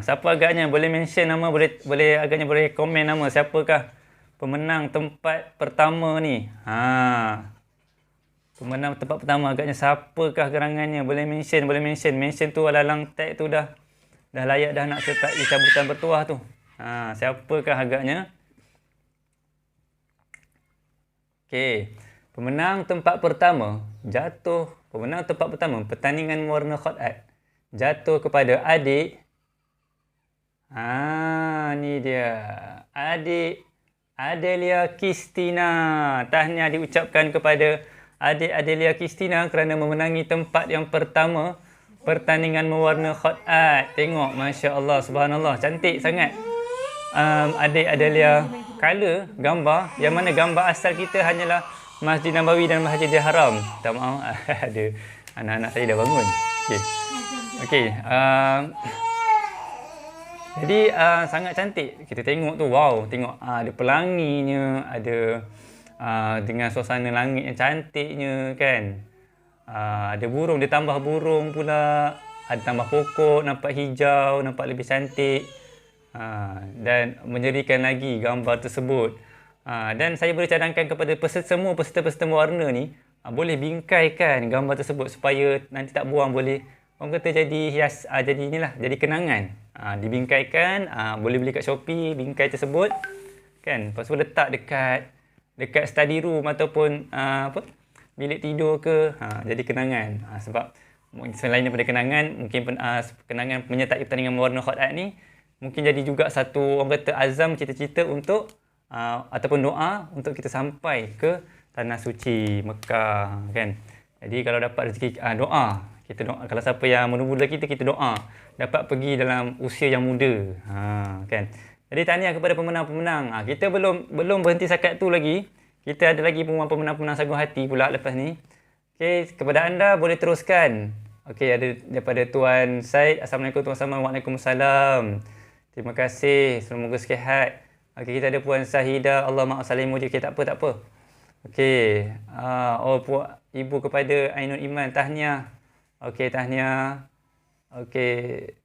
siapa agaknya boleh mention nama, boleh agaknya boleh komen nama siapakah pemenang tempat pertama ni. Pemenang tempat pertama agaknya siapakah gerangannya? Boleh mention. Mention tu alalang tag tu dah layak dah nak sertai cabutan bertuah tu. Siapakah agaknya? Okey. Pemenang tempat pertama pertandingan warna hot art jatuh kepada adik. Ni dia. Adik Adelia Kristina. Tahniah diucapkan kepada adik Adelia Kristina kerana memenangi tempat yang pertama pertandingan mewarna hot art. Tengok, Masya Allah, Subhanallah, cantik sangat. Adik Adelia color gambar, yang mana gambar asal kita hanyalah Masjid Nabawi dan Masjidil Haram. Tak maaf, ada anak-anak saya dah bangun. Okey. Jadi sangat cantik. Kita tengok tu, wow, tengok ada pelanginya, ada dengan suasana langit yang cantiknya kan. Ada burung, dia tambah burung pula, ada tambah pokok, nampak hijau, nampak lebih cantik. Dan menyerikan lagi gambar tersebut. Dan saya boleh cadangkan kepada semua peserta-peserta warna ni, boleh bingkaikan gambar tersebut supaya nanti tak buang, boleh orang kata jadi hias, jadi kenangan. Dibingkaikan, boleh beli kat Shopee bingkai tersebut kan. Lepas tu letak dekat study room ataupun bilik tidur ke, jadi kenangan. Sebab selain daripada kenangan, mungkin kenangan menyertai pertandingan warna hot art ni mungkin jadi juga satu orang kata azam, cita-cita untuk ataupun doa untuk kita sampai ke tanah suci Mekah kan. Jadi kalau dapat rezeki doa, kita doa, kalau siapa yang muda-muda kita doa dapat pergi dalam usia yang muda, kan. Jadi tahniah kepada pemenang-pemenang. Kita belum berhenti setakat tu lagi. Kita ada lagi pemenang-pemenang Sagu Hati pula lepas ni. Okey, kepada anda boleh teruskan. Okey, ada daripada Tuan Said. Assalamualaikum Tuan Saman. Waalaikumsalam. Terima kasih. Semoga sihat. Okey, kita ada Puan Sahida. Allah maaf salim muji. Okey, tak apa. Okey. Ibu kepada Ainul Iman, tahniah. Okey, tahniah. Okey.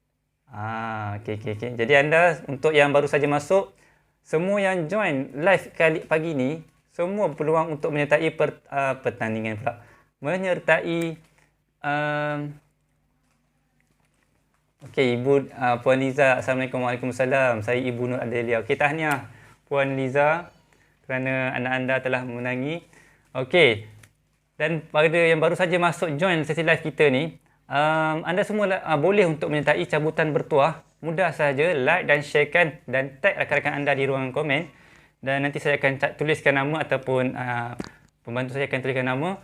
Okey. Jadi anda untuk yang baru saja masuk, semua yang join live kali pagi ni, semua berpeluang untuk menyertai pertandingan pula. Menyertai Okey, Ibu Puan Liza. Assalamualaikum. Waalaikumsalam. Saya Ibu Nur Adelia. Okey, tahniah Puan Liza kerana anak anda telah memenangi. Okey. Dan pada yang baru saja masuk join sesi live kita ni, anda semua boleh untuk menyertai cabutan bertuah. Mudah saja, like dan sharekan dan tag rakan-rakan anda di ruangan komen. Dan nanti saya akan tuliskan nama ataupun pembantu saya akan tuliskan nama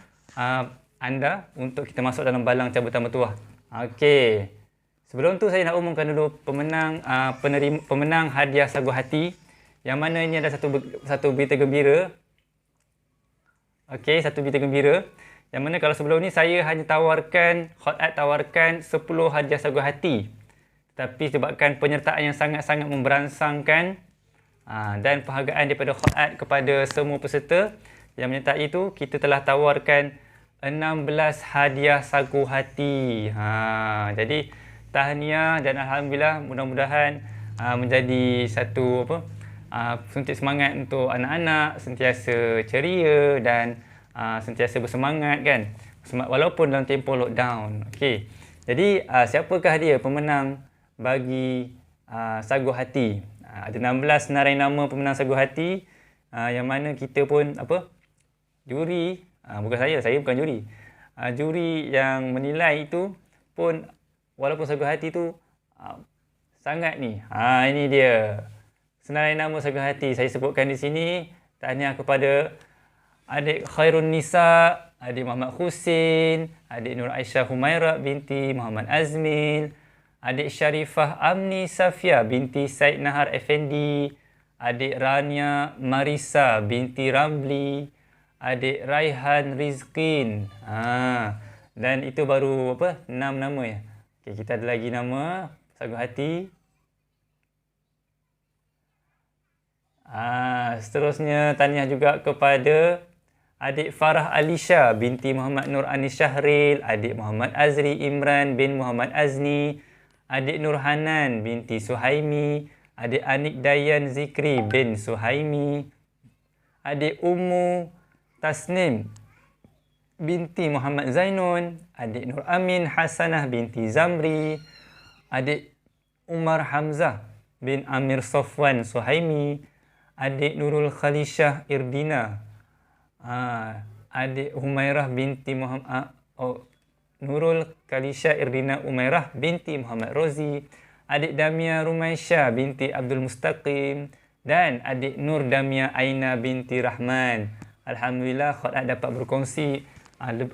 anda untuk kita masuk dalam balang cabutan bertuah. Okey. Sebelum tu saya nak umumkan dulu pemenang hadiah Sagu Hati, yang mana ini ada satu berita gembira. Okey, satu berita gembira. Yang mana kalau sebelum ni saya hanya tawarkan 10 hadiah Sagu Hati. Tapi sebabkan penyertaan yang sangat-sangat memberansangkan dan penghargaan daripada Hot Art kepada semua peserta yang menyertai itu, kita telah tawarkan 16 hadiah Sagu Hati. Jadi tahniah dan alhamdulillah, mudah-mudahan menjadi satu suntik semangat untuk anak-anak, sentiasa ceria dan sentiasa bersemangat kan, walaupun dalam tempoh lockdown. Okey. Jadi siapakah dia pemenang bagi Sagu Hati? Ada 16 senarai nama pemenang Sagu Hati, yang mana kita pun juri, bukan saya bukan juri. Juri yang menilai itu pun, walaupun Sagu Hati tu sangat ni. Ini dia senarai nama Sagu Hati. Saya sebutkan di sini. Tahniah kepada adik Khairun Nisa, adik Muhammad Husin, adik Nur Aisyah Humaira binti Muhammad Azmil, adik Syarifah Amni Safia binti Said Nahar Effendi, adik Rania Marisa binti Ramli, adik Raihan Rizkin. Dan itu baru 6 nama ya. Okay, kita ada lagi nama Sagu hati. Seterusnya tahniah juga kepada adik Farah Alisha binti Muhammad Nur Anis Syahril, adik Muhammad Azri Imran bin Muhammad Azni, adik Nur Hanan binti Suhaimi, adik Anik Dayan Zikri bin Suhaimi, adik Ummu Tasnim binti Muhammad Zainun, adik Nur Amin Hasanah binti Zamri, adik Umar Hamzah bin Amir Sofwan Suhaimi, adik Nurul Khalishah Irdina, adik Humairah binti Muhammad Nurul Khalishah Irdina Umairah binti Muhammad Rozi, adik Damia Rumaisyah binti Abdul Mustaqim, dan adik Nur Damia Aina binti Rahman. Alhamdulillah Khuat dapat berkongsi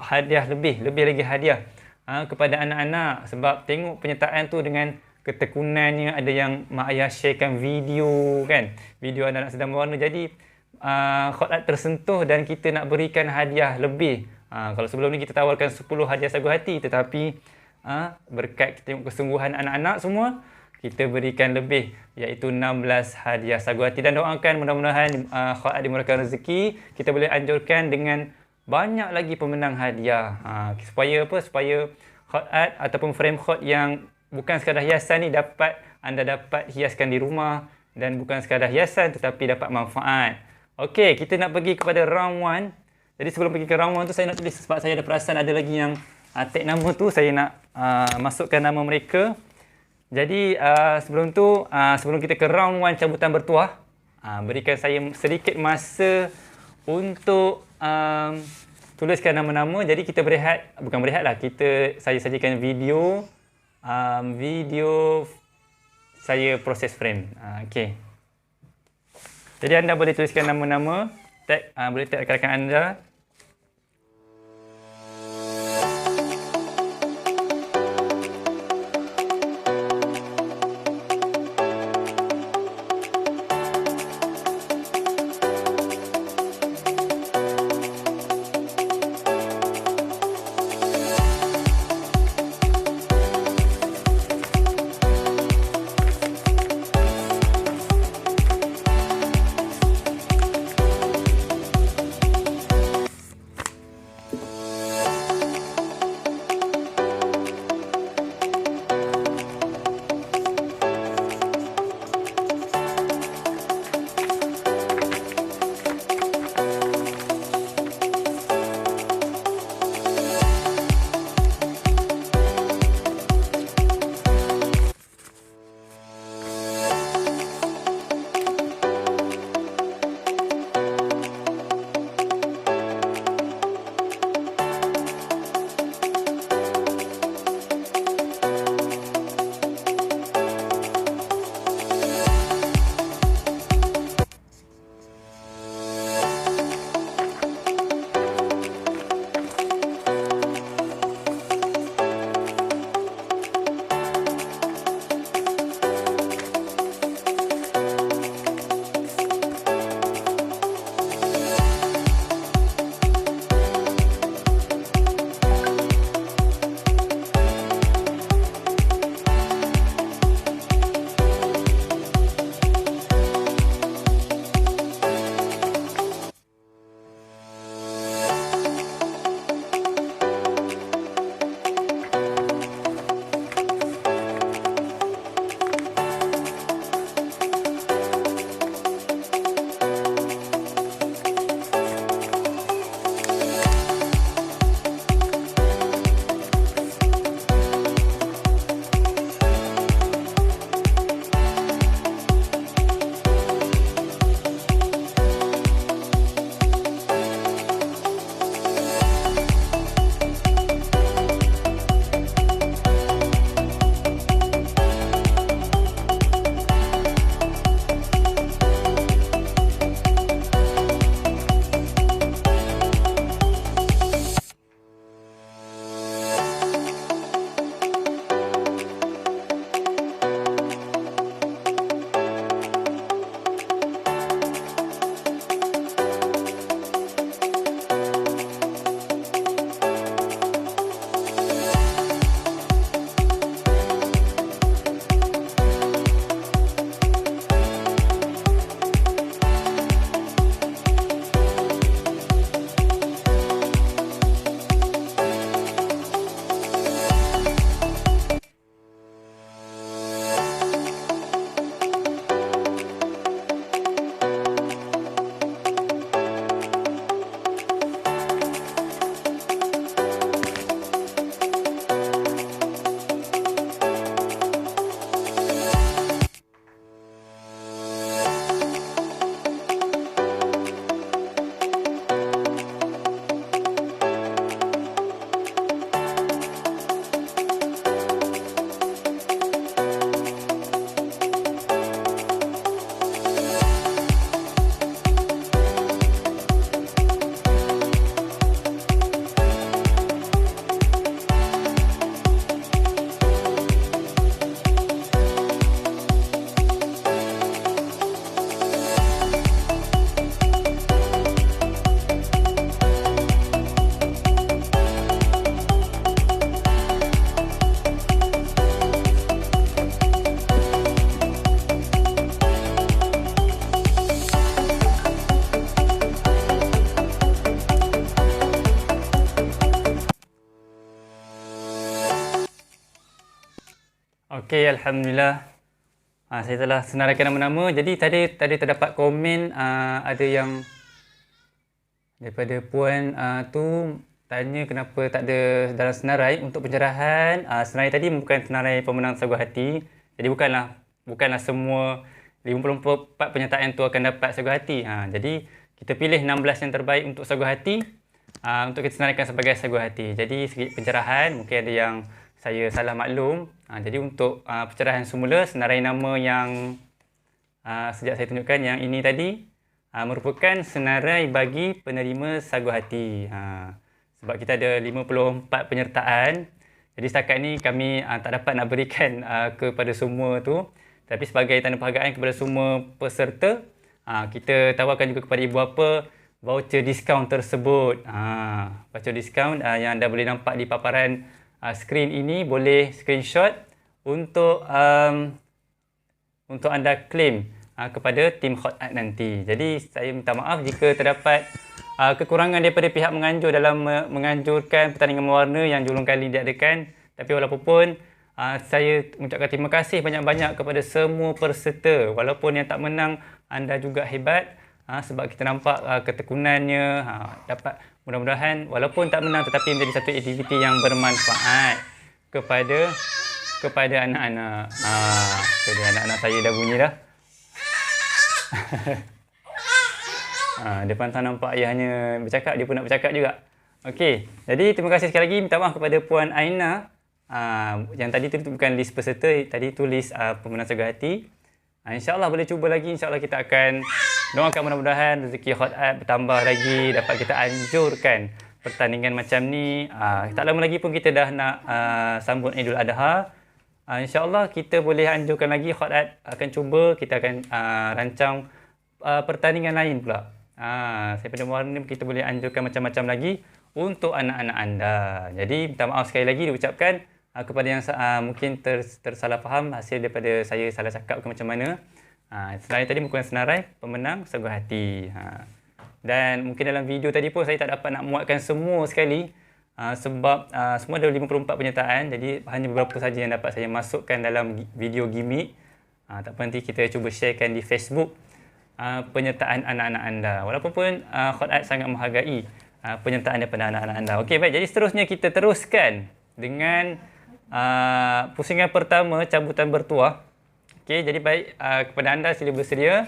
hadiah lebih lagi hadiah kepada anak-anak, sebab tengok penyertaan tu dengan ketekunannya. Ada yang mak ayah sharekan video kan, video anak-anak sedang berwarna, jadi Khuat tersentuh dan kita nak berikan hadiah lebih. Kalau sebelum ni kita tawarkan 10 hadiah sagu hati, tetapi berkat kita tengok kesungguhan anak-anak semua, kita berikan lebih, iaitu 16 hadiah sagu hati. Dan doakan mudah-mudahan Khuat dimurahkan rezeki, kita boleh anjurkan dengan banyak lagi pemenang hadiah. Supaya apa? Supaya Khuat ataupun frame Khuat yang bukan sekadar hiasan ni anda dapat hiaskan di rumah, dan bukan sekadar hiasan tetapi dapat manfaat. Okey, kita nak pergi kepada round 1. Jadi sebelum pergi ke round 1 tu, saya nak tulis, sebab saya ada perasan ada lagi yang tag nama tu, saya nak masukkan nama mereka. Jadi sebelum tu, sebelum kita ke round 1 cabutan bertuah, berikan saya sedikit masa untuk tuliskan nama-nama. Jadi kita berehat, bukan berehat lah, saya sajikan video saya proses frame. Okey. Jadi anda boleh tuliskan nama-nama, boleh tag rakan-rakan anda. Okey, alhamdulillah. Saya telah senaraikan nama-nama. Jadi tadi terdapat komen ada yang daripada puan tu tanya kenapa tak ada dalam senarai untuk pencerahan. Senarai tadi bukan senarai pemenang Sagu Hati. Jadi bukanlah semua 54 penyertaan tu akan dapat Sagu Hati. Jadi kita pilih 16 yang terbaik untuk Sagu Hati untuk kita senaraikan sebagai Sagu Hati. Jadi sedikit pencerahan, mungkin ada yang saya salah maklum. Jadi untuk pencerahan semula, senarai nama yang sejak saya tunjukkan yang ini tadi merupakan senarai bagi penerima Sagu Hati. Sebab kita ada 54 penyertaan. Jadi setakat ni kami tak dapat nak berikan kepada semua tu. Tapi sebagai tanda penghargaan kepada semua peserta, kita tawarkan juga kepada ibu bapa voucher diskaun tersebut. Voucher diskaun yang anda boleh nampak di paparan skrin ini, boleh screenshot untuk anda claim kepada tim Hot Art nanti. Jadi saya minta maaf jika terdapat kekurangan daripada pihak menganjur dalam menganjurkan pertandingan mewarna yang julung kali diadakan. Tapi walaupun saya mengucapkan terima kasih banyak-banyak kepada semua peserta. Walaupun yang tak menang, anda juga hebat. Sebab kita nampak ketekunannya, dapat mudah-mudahan walaupun tak menang tetapi menjadi satu aktiviti yang bermanfaat kepada anak-anak. Jadi anak-anak saya dah bunyi dah. Depan tak nampak ayahnya bercakap, dia pun nak bercakap juga. Okey, jadi terima kasih sekali lagi. Minta maaf kepada Puan Aina. Yang tadi tu bukan list peserta, tadi tu list pemenang Sagu Hati. InsyaAllah boleh cuba lagi. InsyaAllah kita akan doakan mudah-mudahan rezeki Hot Art bertambah lagi, dapat kita anjurkan pertandingan macam ni. Tak lama lagi pun kita dah nak sambut Idul Adha. InsyaAllah kita boleh anjurkan lagi. Hot Art akan cuba, kita akan rancang pertandingan lain pula. Daripada warna kita boleh anjurkan macam-macam lagi untuk anak-anak anda. Jadi minta maaf sekali lagi diucapkan kepada yang mungkin tersalah faham hasil daripada saya salah cakap ke macam mana. Senarai tadi bukan senarai pemenang Sagu Hati. Dan mungkin dalam video tadi pun saya tak dapat nak muatkan semua sekali sebab semua ada 54 penyertaan. Jadi hanya beberapa saja yang dapat saya masukkan dalam video gimmick. Tak apa, nanti kita cuba sharekan di Facebook penyertaan anak-anak anda. Walaupun pun Hot Art sangat menghargai penyertaan daripada anak-anak anda. Okey, baik. Jadi seterusnya kita teruskan dengan pusingan pertama, cabutan bertuah. Okey, jadi baik kepada anda sila bersedia.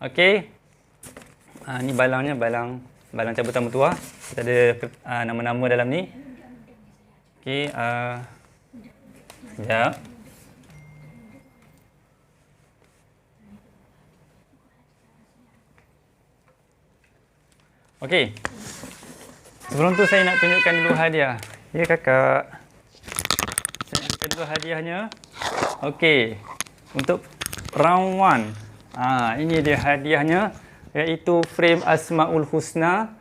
Okey. Ni balangnya, balang cabutan bertuah. Kita ada nama-nama dalam ni. Okey, sekejap. Okey. Sebelum tu saya nak tunjukkan dulu hadiah. Ya kakak. Saya nak tunjukkan dulu hadiahnya. Okey. Untuk round 1. Ini dia hadiahnya, iaitu frame Asmaul Husna.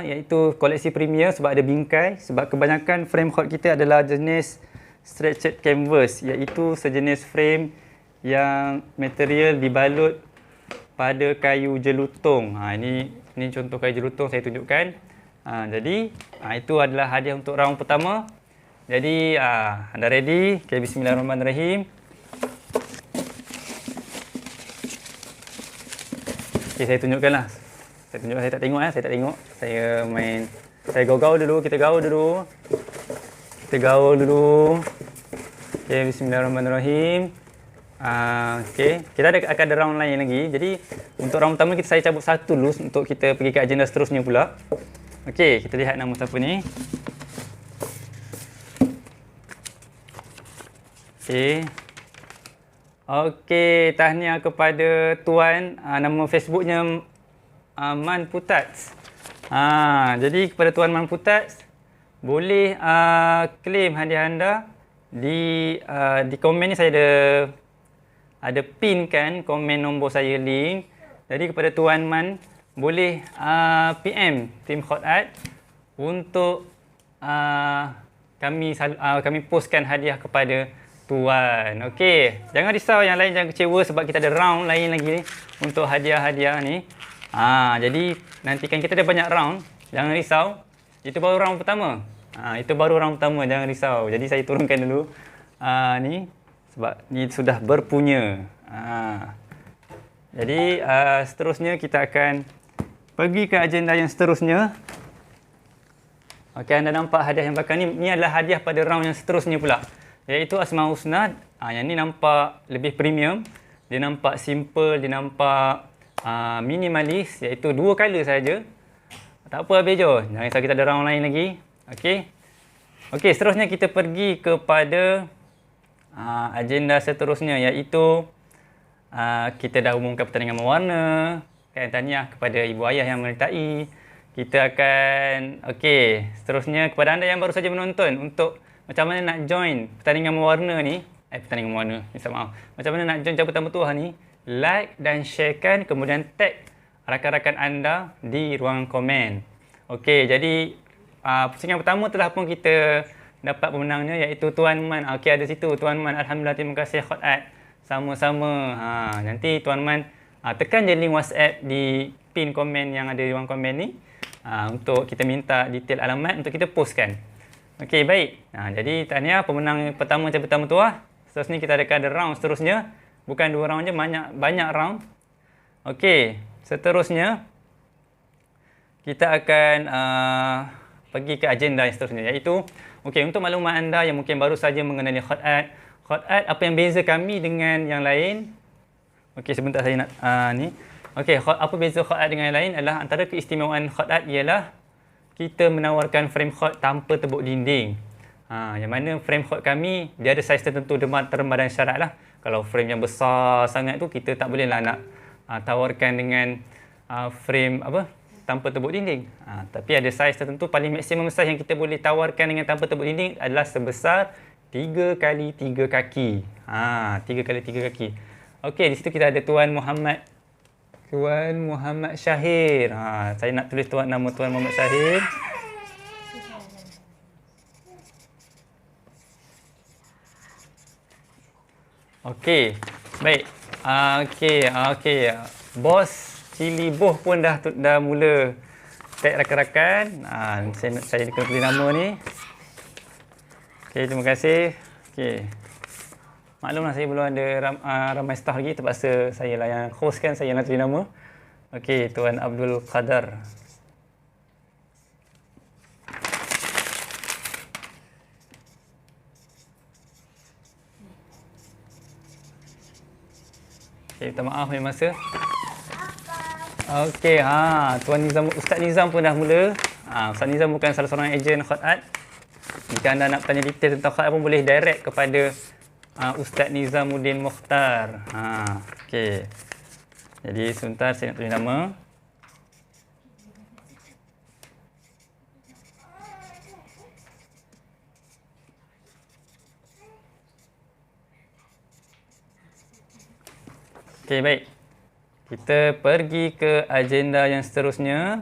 Iaitu koleksi premier sebab ada bingkai. Sebab kebanyakan frame hot kita adalah jenis stretched canvas, iaitu sejenis frame yang material dibalut pada kayu jelutong. Ini contoh kayu jelutong saya tunjukkan. Jadi itu adalah hadiah untuk round pertama. Jadi anda ready? Okay, bismillahirrahmanirrahim. Okay, saya tunjukkanlah. Saya tak tengok. Saya main. Saya gaul dulu. Kita gaul dulu. Okay, bismillahirrahmanirrahim. Okay, kita akan ada round lain lagi. Jadi untuk round pertama saya cabut satu dulu untuk kita pergi ke agenda seterusnya pula. Okay, kita lihat nama siapa ni. Okey, tahniah kepada tuan, nama Facebooknya Man Putats. Jadi kepada tuan Man Putats, boleh claim hadiah anda di komen ni. Saya ada pin kan komen nombor saya, link. Jadi kepada tuan Man, boleh PM tim Hot Art untuk kami postkan hadiah kepada tuan. Okey, jangan risau yang lain, jangan kecewa sebab kita ada round lain lagi ni untuk hadiah-hadiah ni. Jadi nantikan kita ada banyak round, jangan risau. Itu baru round pertama. Jangan risau. Jadi saya turunkan dulu ni Sebab ni sudah berpunya. Jadi seterusnya kita akan pergi ke agenda yang seterusnya. Okey, anda nampak hadiah yang belakang ni. Ni adalah hadiah pada round yang seterusnya pula. Iaitu Asmaul Husna. Yang ni nampak lebih premium. Dia nampak simple, dia nampak minimalis. Iaitu 2 colour saja. Tak apa, habis je. Jangan risau, kita ada round lain lagi. Okey. Okey, seterusnya kita pergi kepada agenda seterusnya, iaitu kita dah umumkan pertandingan mewarna. Kan, tahniah kepada ibu ayah yang menyertai. Kita akan, okey, seterusnya kepada anda yang baru saja menonton, untuk macam mana nak join pertandingan mewarna ni, pertandingan mewarna, minta maaf. Macam mana nak join cabutan bertuah ni, like dan sharekan, kemudian tag rakan-rakan anda di ruang komen. Okey, jadi pusingan pertama telah pun kita dapat pemenangnya, iaitu Tuan Man. Okey, ada situ Tuan Man. Alhamdulillah, terima kasih Hot Ad. Sama-sama. Nanti Tuan Man tekan je link WhatsApp di pin komen yang ada di ruang komen ni, untuk kita minta detail alamat untuk kita postkan. Okey, baik. Jadi tahniah pemenang pertama cabutan bertuah. Seterusnya kita ada round seterusnya. Bukan 2 round je, banyak round. Okey, seterusnya kita akan pergi ke agenda yang seterusnya, iaitu untuk maklumat anda yang mungkin baru saja mengenali Hot Ad. Hot Ad, apa yang beza kami dengan yang lain? Okey, sebentar saya nak ni. Okey, apa beza Hot Ad dengan yang lain adalah, antara keistimewaan Hot Ad ialah kita menawarkan frame hot tanpa tebuk dinding. Yang mana frame hot kami dia ada saiz tertentu, terma dan syarat lah. Kalau frame yang besar sangat tu, kita tak boleh lah nak tawarkan dengan frame tanpa tebuk dinding. Tapi ada saiz tertentu, paling maksimum saiz yang kita boleh tawarkan dengan tanpa tebuk dinding adalah sebesar 3x3 kaki. 3x3 kaki. Okey, di situ kita ada Tuan Muhammad Syahir. Saya nak tulis nama Tuan Muhammad Syahir. Okey, baik. Okey. Bos Cili Boh pun dah mula tag rakan-rakan. Saya kena tulis nama ni. Okey, terima kasih. Okey. Maklumlah saya belum ada ramai staff lagi, terpaksa saya lah yang host kan, saya yang nak tulis nama. Okey, Tuan Abdul Qadar. Okey, minta maaf ya masa. Okey, Tuan Nizam, Ustaz Nizam pun dah mula. Ustaz Nizam bukan salah seorang ejen Hot Ad. Jika anda nak tanya detail tentang Hot Ad pun boleh direct kepada Ustaz Nizamuddin Mukhtar. Okey. Jadi sebentar saya nak tulis nama. Okey, baik. Kita pergi ke agenda yang seterusnya.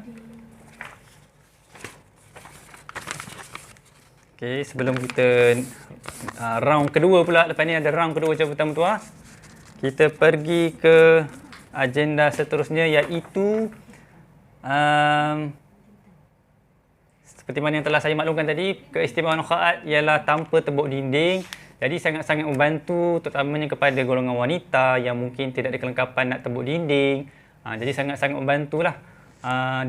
Okey, sebelum kita round kedua pula, lepas ni ada round kedua cabutan bertuah. Kita pergi ke agenda seterusnya, iaitu seperti mana yang telah saya maklumkan tadi, keistimewaan Hot Ad ialah tanpa tebuk dinding. Jadi sangat-sangat membantu, terutamanya kepada golongan wanita yang mungkin tidak ada kelengkapan nak tebuk dinding. Jadi sangat-sangat membantulah.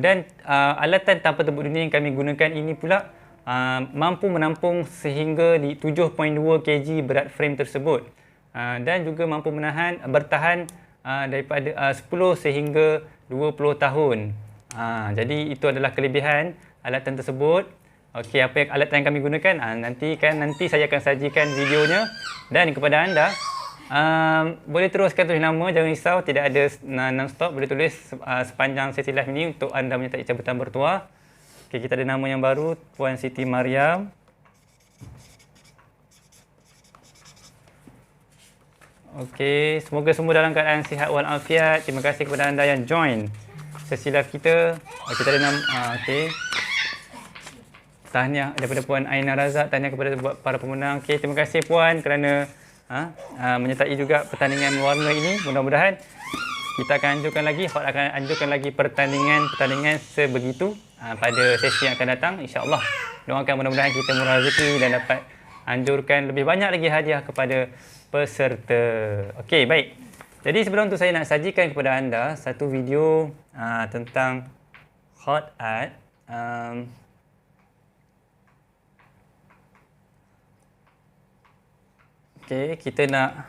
Dan alatan tanpa tebuk dinding yang kami gunakan ini pula mampu menampung sehingga 7.2 kg berat frame tersebut. Dan juga mampu bertahan daripada 10 sehingga 20 tahun. Jadi itu adalah kelebihan alatan tersebut. Okey, apa yang alatan yang kami gunakan? Nanti saya akan sajikan videonya. Dan kepada anda, boleh teruskan tulis nama, jangan risau, tidak ada non-stop, boleh tulis sepanjang sesi live ini untuk anda menyertai cabutan bertuah. Okey, kita ada nama yang baru, Puan Siti Mariam. Okey, semoga semua dalam keadaan sihat walafiat. Terima kasih kepada anda yang join sesi live kita. Kita ada nama, okey. Tahniah daripada Puan Aina Razak, tahniah kepada para pemenang. Okey, terima kasih Puan kerana menyertai juga pertandingan warna ini. Mudah-mudahan kita akan anjurkan lagi, Hot akan anjurkan lagi pertandingan sebegitu pada sesi yang akan datang, insya-Allah. Doakan mudah-mudahan kita murah rezeki dan dapat anjurkan lebih banyak lagi hadiah kepada peserta. Okey, baik. Jadi sebelum tu saya nak sajikan kepada anda satu video tentang hot art. Okey, kita nak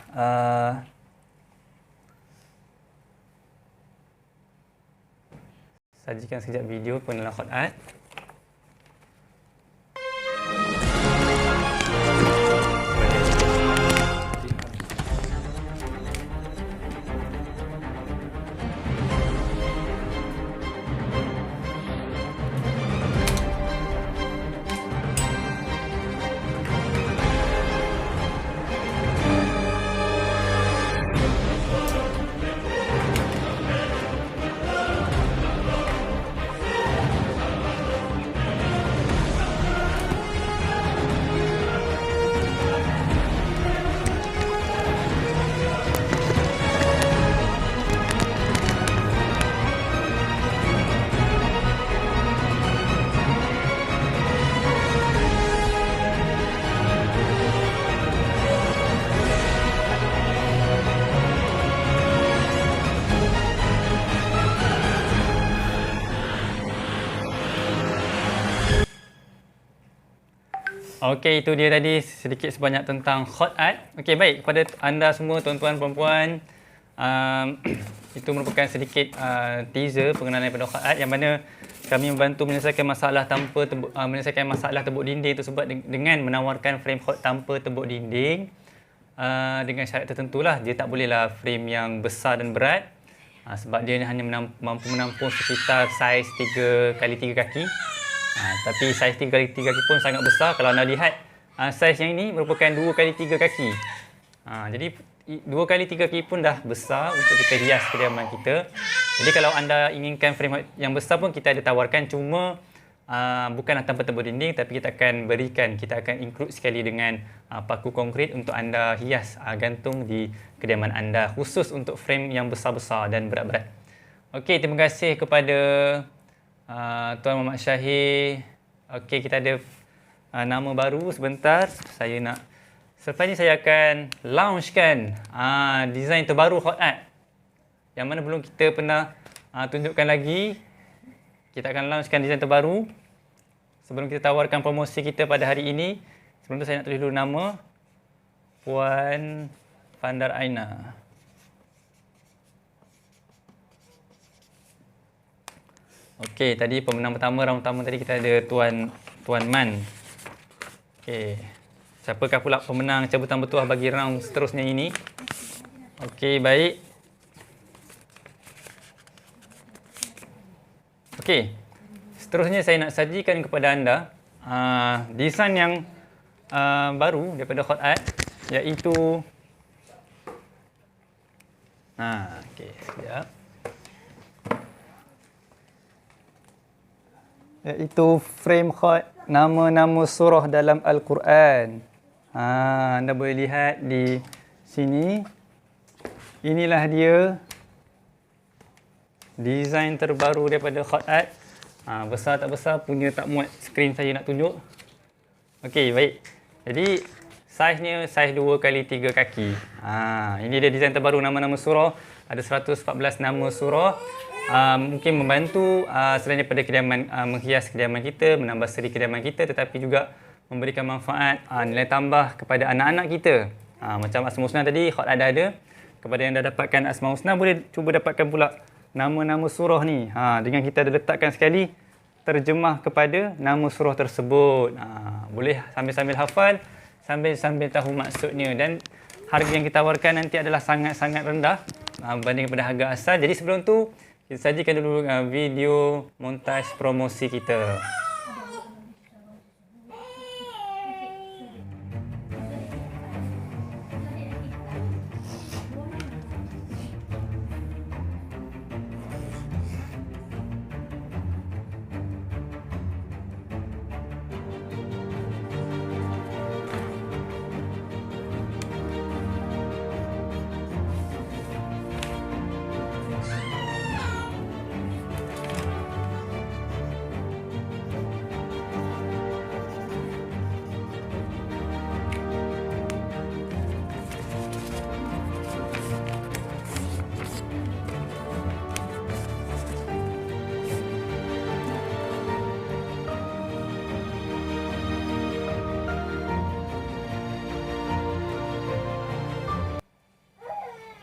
sajikan sekejap video pengenalan hot art. Okey, itu dia tadi sedikit sebanyak tentang hot art. Okey, baik. Kepada anda semua tuan-tuan perempuan, itu merupakan sedikit teaser pengenalan daripada hot art yang mana kami membantu menyelesaikan masalah tembok dinding tersebut dengan menawarkan frame hot tanpa tembok dinding dengan syarat tertentulah. Dia tak bolehlah frame yang besar dan berat sebab dia hanya mampu menampung sekitar saiz 3x3 kaki. Tapi saiz 3x3 kaki pun sangat besar. Kalau anda lihat saiz yang ini merupakan 2x3 kaki. Jadi 2x3 kaki pun dah besar untuk kita hias kediaman kita. Jadi kalau anda inginkan frame yang besar pun kita ada tawarkan, cuma bukanlah tanpa tembok dinding, tapi kita akan include sekali dengan paku konkrit untuk anda hias gantung di kediaman anda, khusus untuk frame yang besar-besar dan berat-berat. Okey, terima kasih kepada Tuan Muhammad Syahir. Okey, kita ada nama baru sebentar. Selepas ni saya akan launchkan design terbaru hot art yang mana belum kita pernah tunjukkan lagi. Kita akan launchkan design terbaru sebelum kita tawarkan promosi kita pada hari ini. Sebelum tu saya nak tulis dulu nama Puan Fandar Aina. Okey, tadi pemenang pertama, round pertama tadi kita ada Tuan Man. Okey. Siapakah pula pemenang cabutan bertuah bagi round seterusnya ini? Okey, baik. Okey. Seterusnya saya nak sajikan kepada anda desain yang baru daripada hot art, iaitu okey, sekejap. Iaitu frame hot nama-nama surah dalam Al-Quran. Anda boleh lihat di sini. Inilah dia design terbaru daripada hot art. Besar tak besar punya tak muat skrin saya nak tunjuk. Okey, baik. Jadi saiznya saiz 2x3 kaki. Ini dia design terbaru nama-nama surah. Ada 114 nama surah. Mungkin membantu selain daripada kediaman, menghias kediaman kita, menambah seri kediaman kita, tetapi juga memberikan manfaat nilai tambah kepada anak-anak kita. Macam Asmaul Husna tadi, hot art ada. Kepada yang dah dapatkan Asmaul Husna, boleh cuba dapatkan pula nama-nama surah ni. Dengan kita ada letakkan sekali terjemah kepada nama surah tersebut. Boleh sambil-sambil hafal, sambil-sambil tahu maksudnya. Dan harga yang kita tawarkan nanti adalah sangat-sangat rendah berbanding kepada harga asal. Jadi sebelum tu, kita sajikan dulu video montaj promosi kita.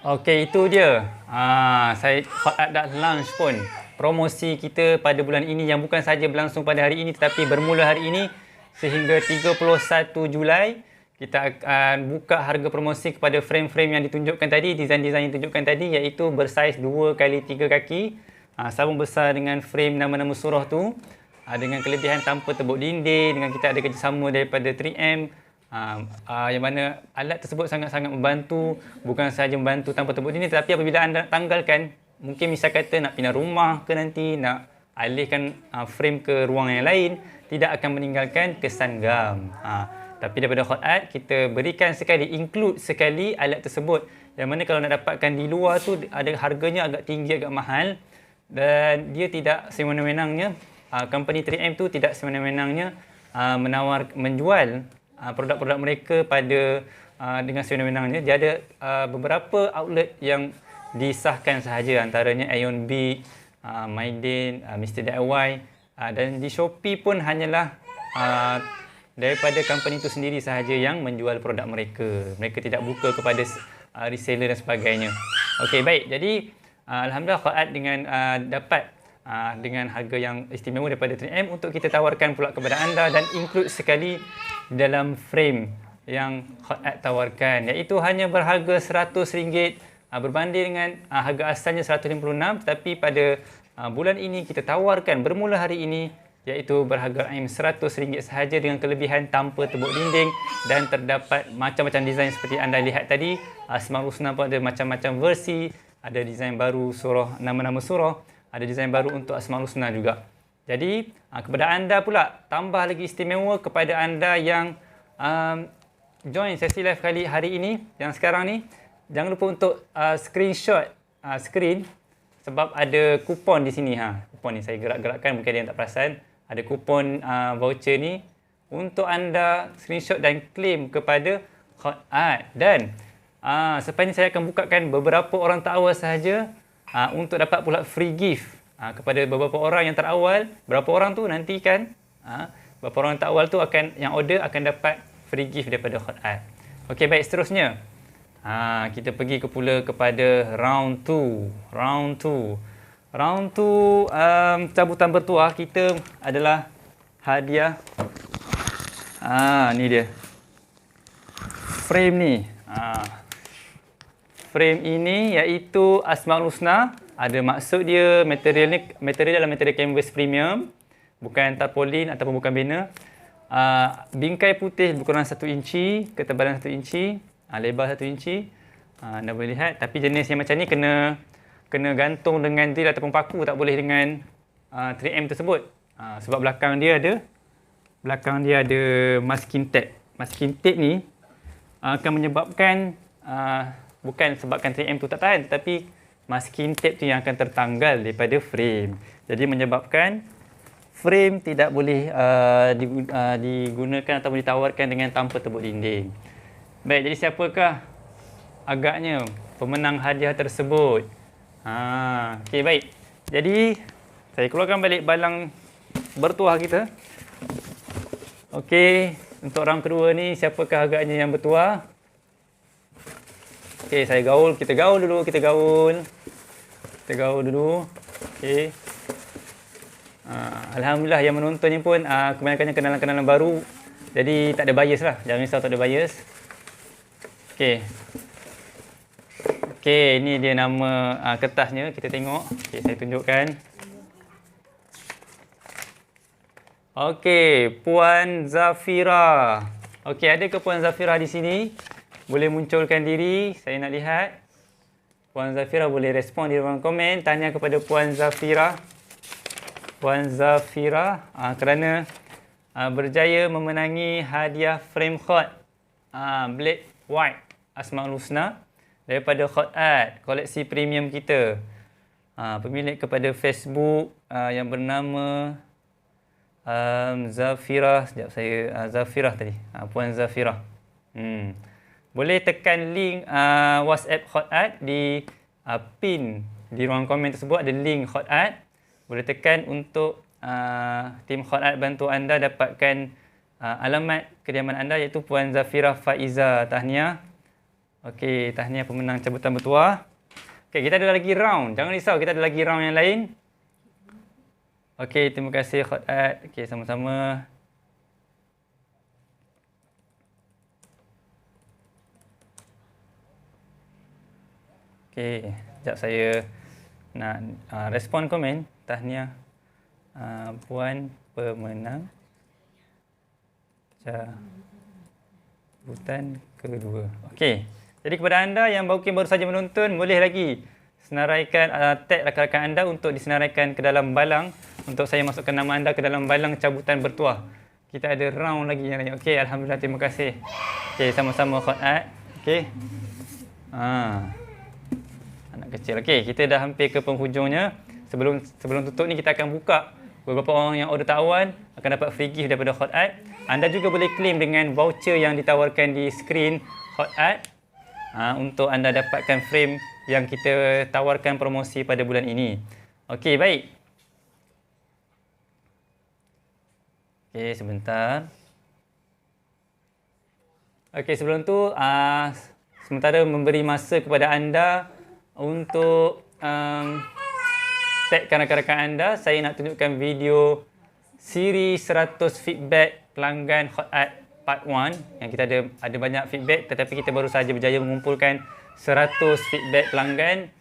Okey, itu dia. Saya Hot Art dah launch pun. Promosi kita pada bulan ini yang bukan saja berlangsung pada hari ini tetapi bermula hari ini sehingga 31 Julai. Kita akan buka harga promosi kepada frame-frame yang ditunjukkan tadi, design-design yang ditunjukkan tadi, iaitu bersaiz 2x3 kaki. Sabung besar dengan frame nama-nama surah tu. Dengan kelebihan tanpa tebuk dinding, dengan kita ada kerjasama daripada 3M. Yang mana alat tersebut sangat-sangat membantu, bukan sahaja membantu tanpa tebuk dinding, tetapi apabila anda tanggalkan, mungkin misal kata nak pindah rumah ke nanti, nak alihkan frame ke ruang yang lain, tidak akan meninggalkan kesan gam. Tapi daripada Hot Art, kita berikan sekali, include sekali alat tersebut. Yang mana kalau nak dapatkan di luar tu, ada harganya agak tinggi, agak mahal. Dan dia tidak semena-menangnya, company 3M tu tidak semena-menangnya menjual produk-produk mereka pada dengan semena-menangnya. Dia ada beberapa outlet yang disahkan sahaja, antaranya Aeon Big, Maiden, Mr. DIY, dan di Shopee pun hanyalah daripada company itu sendiri sahaja yang menjual produk mereka. Mereka tidak buka kepada reseller dan sebagainya. Okey, baik. Jadi alhamdulillah Hot Art dengan dapat dengan harga yang istimewa daripada 3M untuk kita tawarkan pula kepada anda dan include sekali dalam frame yang Hot Art tawarkan, iaitu hanya berharga RM100 berbanding dengan harga asalnya RM156, tapi pada bulan ini kita tawarkan bermula hari ini iaitu berharga RM100 sahaja dengan kelebihan tanpa tebuk dinding dan terdapat macam-macam design seperti anda lihat tadi. Asmaul Husna pun ada macam-macam versi, ada design baru surah, nama-nama surah, ada design baru untuk Asmaul Husna juga. Jadi kepada anda pula, tambah lagi istimewa kepada anda yang join sesi live kali hari ini, yang sekarang ni, jangan lupa untuk screenshot screen sebab ada kupon di sini. Kupon ni saya gerak-gerakkan, mungkin ada yang tak perasan. Ada kupon voucher ni untuk anda screenshot dan claim kepada Hot Art. Dan selepas ini saya akan bukakan beberapa orang terawal sahaja untuk dapat pula free gift kepada beberapa orang yang terawal. Berapa orang tu nantikan, beberapa orang terawal tu akan, yang order akan dapat free gift daripada Hot Art. Okey, baik, seterusnya kita pergi pula kepada round 2. Round 2 cabutan bertuah kita adalah hadiah. Ni dia. Frame ni. Frame ini iaitu Asmaul Husna. Ada maksud dia material adalah material canvas premium, bukan tarpaulin ataupun bukan banner. Bingkai putih berkurang 1 inci, ketebalan 1 inci, lebar 1 inci. Anda boleh lihat, tapi jenis yang macam ni kena gantung dengan drill ataupun paku, tak boleh dengan 3M tersebut. Sebab belakang dia ada masking tape. Masking tape ni akan menyebabkan bukan sebabkan 3M tu tak tahan, tetapi masking tape tu yang akan tertanggal daripada frame. Jadi menyebabkan frame tidak boleh digunakan ataupun ditawarkan dengan tanpa tebuk dinding. Baik, jadi siapakah agaknya pemenang hadiah tersebut? Okey, baik. Jadi saya keluarkan balik balang bertuah kita. Okey, untuk round kedua ni siapakah agaknya yang bertuah? Okey, kita gaul dulu. Okey. Alhamdulillah yang menonton ni pun kebanyakannya kenalan-kenalan baru. Jadi tak ada bias lah. Jangan risau, tak ada bias. Okey, ini dia nama kertasnya. Kita tengok. Okey, saya tunjukkan. Okey, Puan Zafira. Okey, ada ke Puan Zafira di sini? Boleh munculkan diri, saya nak lihat. Puan Zafira boleh respon di ruang komen. Tanya kepada Puan Zafira. Puan Zafira kerana berjaya memenangi hadiah frame Hot Blade White Asmaul Husna daripada Hot Art, koleksi premium kita. Pemilik kepada Facebook yang bernama Zafira. Sekejap, saya Zafira tadi. Puan Zafira. Boleh tekan link WhatsApp Hot Art di pin di ruang komen tersebut, ada link Hot Art. Boleh tekan untuk tim Hot Art bantu anda dapatkan alamat kediaman anda, iaitu Puan Zafira Faiza. Tahniah. Okey, tahniah pemenang cabutan bertuah. Okey, kita ada lagi round. Jangan risau, kita ada lagi round yang lain. Okey, terima kasih Khotad. Okey, sama-sama. Okey, sekejap saya nak respon komen. Tahniah puan pemenang cabutan kedua. Okey, jadi kepada anda yang baru saja menonton, boleh lagi senaraikan tag rakan-rakan anda untuk disenaraikan ke dalam balang, untuk saya masukkan nama anda ke dalam balang cabutan bertuah. Kita ada round lagi yang lain. Okey, alhamdulillah, terima kasih. Okey, sama-sama Khotad. Okey. Anak kecil. Okey, kita dah hampir ke penghujungnya. Sebelum tutup ni kita akan buka beberapa orang yang order tawan akan dapat free gift daripada Khotad. Anda juga boleh claim dengan voucher yang ditawarkan di skrin Khotad untuk anda dapatkan frame yang kita tawarkan promosi pada bulan ini. Okey, baik. Okey, sebentar. Okey, sebelum tu sementara memberi masa kepada anda untuk tagkan rakan-rakan anda, saya nak tunjukkan video siri 100 feedback pelanggan Khotad part 1 yang kita ada banyak feedback, tetapi kita baru saja berjaya mengumpulkan 100 feedback pelanggan.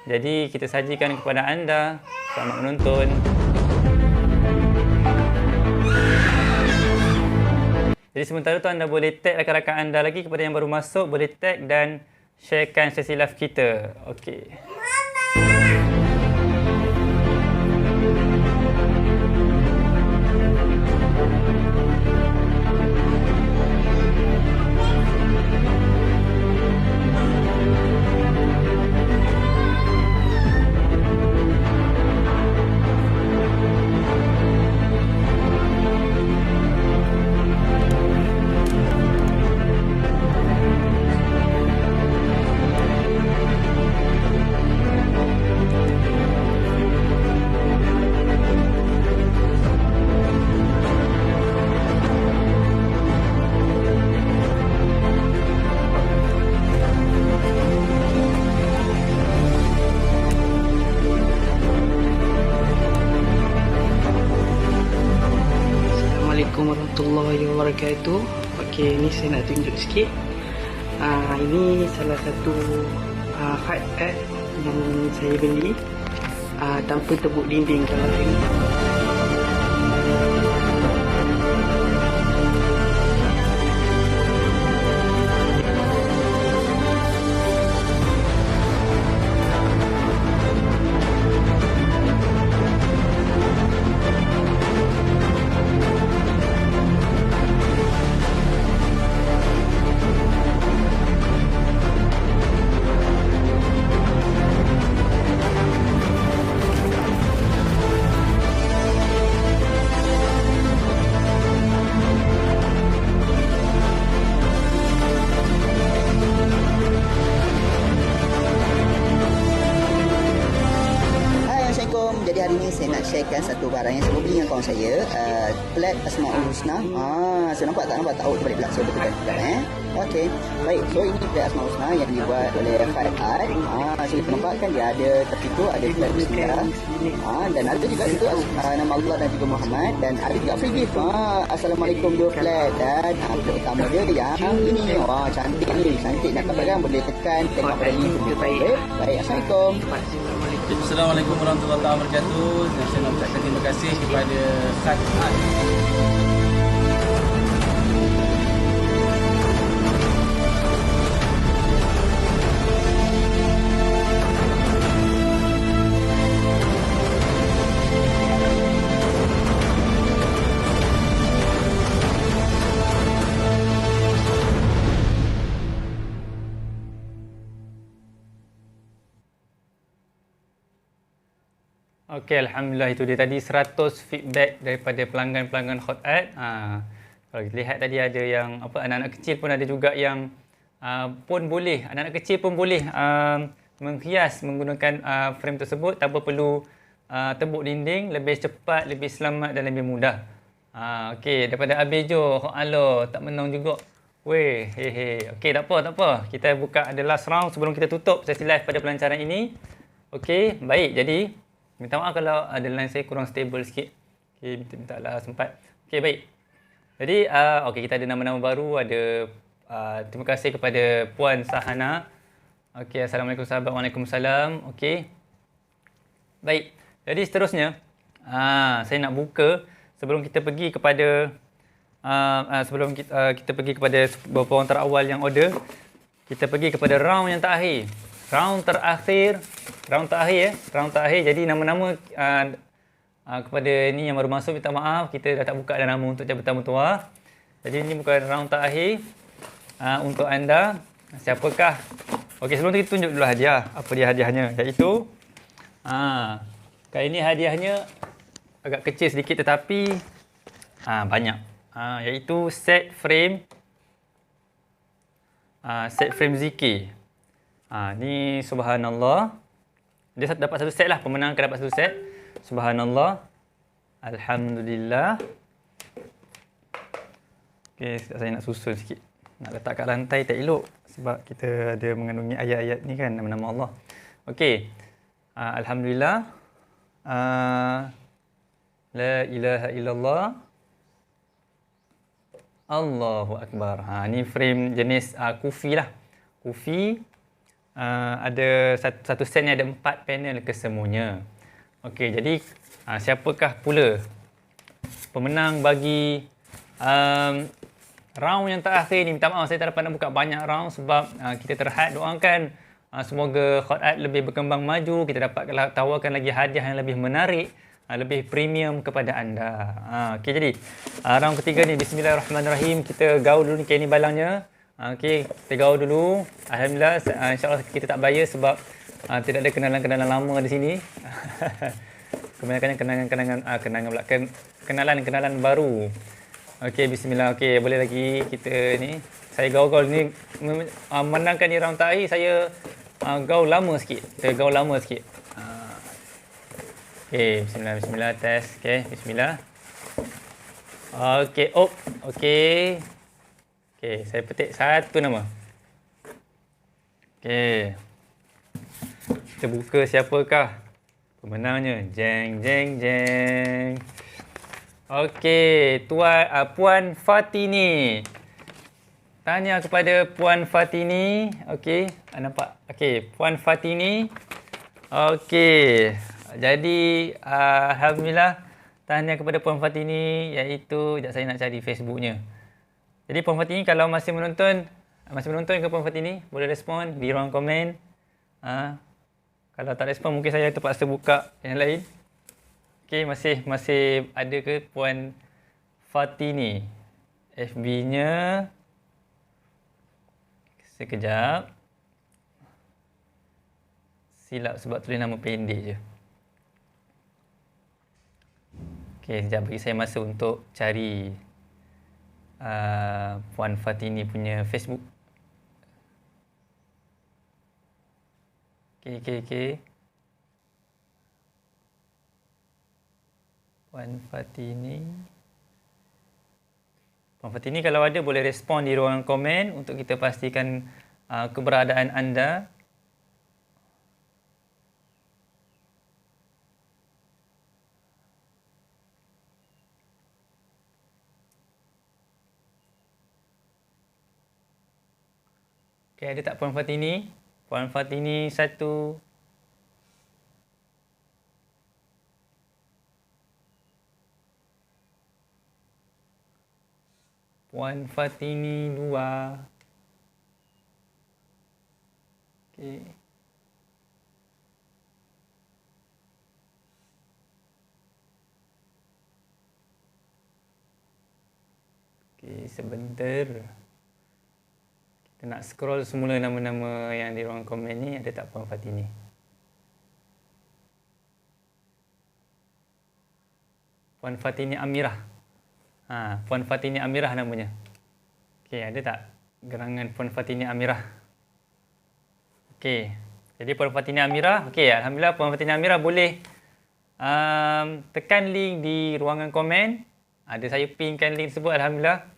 Jadi kita sajikan kepada anda. Selamat menonton. Jadi sementara tu anda boleh tag rakan-rakan anda lagi. Kepada yang baru masuk, boleh tag dan sharekan sesi live kita. Okey. Assalamualaikum warahmatullahi wabarakatuh. Okey, ni saya nak tunjuk sikit. Ini salah satu hard hat yang saya beli tanpa tepuk dinding kalau tengok. Jadi hari ni saya nak sharekan satu barang yang saya beli dengan kawan saya, plat Asmaul Husna. Saya nampak tak tahu tu balik belakang, saya betulkan sekejap Okey, baik. So ini plat Asmaul Husna yang dibuat oleh Khotad. So kita nampak kan dia ada tepi tu ada plat Bismillah. Dan ada juga situ nama Allah dan juga Muhammad, dan ada juga free gift. Assalamualaikum dua plat, dan plat utama dia yang ini. Wah, cantik ni, cantik. Nak dapatkan boleh tekan tengok pada link tu. Baik, Assalamualaikum. Assalamualaikum warahmatullahi wabarakatuh. Saya nak ucapkan terima kasih kepada Khotad. Okey, alhamdulillah, itu dia tadi 100 feedback daripada pelanggan-pelanggan Khotad. Kalau kita lihat tadi ada yang anak-anak kecil pun ada juga yang pun boleh, anak-anak kecil pun boleh menghias menggunakan frame tersebut tanpa perlu tembuk dinding, lebih cepat, lebih selamat dan lebih mudah. Okey, daripada Abejo, Allah tak menang juga. Weh, Okey, tak apa. Kita buka ada last round sebelum kita tutup sesi live pada pelancaran ini. Okey, baik. Jadi, minta maaf kalau ada line saya kurang stable sikit. Okey, minta lah sempat. Okey, baik. Jadi, okey, kita ada nama-nama baru. Ada terima kasih kepada Puan Sahana. Okey, Assalamualaikum sahabat. Waalaikumsalam. Okey. Baik. Jadi seterusnya, saya nak buka sebelum kita pergi kepada sebelum kita pergi kepada beberapa orang terawal yang order, kita pergi kepada round yang terakhir. Round terakhir. Jadi nama-nama kepada ni yang baru masuk, minta maaf kita dah tak buka dah nama untuk jabatan mutuah. Jadi ini bukan round terakhir untuk anda. Siapakah? Okey, sebelum tu kita tunjuk dulu hadiah. Apa dia hadiahnya? Iaitu kali ini hadiahnya agak kecil sedikit tetapi banyak. Iaitu set frame zikir. Ni subhanallah. Dia dapat satu set lah, pemenang akan dapat satu set. Subhanallah. Alhamdulillah. Okey, saya nak susun sikit. Nak letak kat lantai tak elok sebab kita ada mengandungi ayat-ayat ni kan, nama-nama Allah. Okey. Alhamdulillah. La ilaha illallah. Allahu Akbar. Ni frame jenis kufi lah. Kufi. Ada satu set ni ada 4 panel kesemuanya. Okey, jadi siapakah pula pemenang bagi round yang terakhir ni? Minta maaf saya tak dapat nak buka banyak round sebab kita terhad. Doakan semoga Hot Art lebih berkembang maju, kita dapat tawarkan lagi hadiah yang lebih menarik, lebih premium kepada anda. Okey, jadi round ketiga ni, bismillahirrahmanirrahim. Kita gaul dulu ni, ni balangnya. Okey, kita gaul dulu. Alhamdulillah, insyaAllah kita tak bayar sebab tidak ada kenalan-kenalan lama di sini. Kebanyakannya kenalan baru. Okey, bismillah. Okey, boleh lagi kita ni. Saya gaul-gaul ni menangkan ni round terakhir, saya gaul lama sikit. Okey, bismillah, test. Okey, bismillah. Okey, okey. Okey, saya petik satu nama. Okey. Kita buka siapakah pemenangnya. Jeng. Okey, Puan Fatini. Tanya kepada Puan Fatini. Okey, nampak? Okey, Puan Fatini. Okey. Jadi alhamdulillah, tahniah kepada Puan Fatini, iaitu sekejap saya nak cari Facebooknya. Jadi Puan Fatini kalau masih menonton ke Puan Fatini, boleh respon di ruang komen. Kalau tak respon mungkin saya terpaksa buka yang lain. Okey, masih ada ke Puan Fatini? FB-nya sekejap. Silap sebab tulis nama pendek je. Okey, sekejap bagi saya masa untuk cari Puan Fatini punya Facebook. Okey. Puan Fatini kalau ada boleh respon di ruangan komen untuk kita pastikan keberadaan anda. Okey, ada tak Puan Fatini? Puan Fatini satu. Puan Fatini 2. Okey. Okey, sebentar. Kita nak scroll semula nama-nama yang di ruang komen ni. Ada tak Puan Fatini? Puan Fatini Amirah. Puan Fatini Amirah namanya. Okey, ada tak gerangan Puan Fatini Amirah? Okey. Jadi Puan Fatini Amirah, okey, alhamdulillah Puan Fatini Amirah boleh tekan link di ruangan komen. Ada saya pinkan link tersebut, alhamdulillah.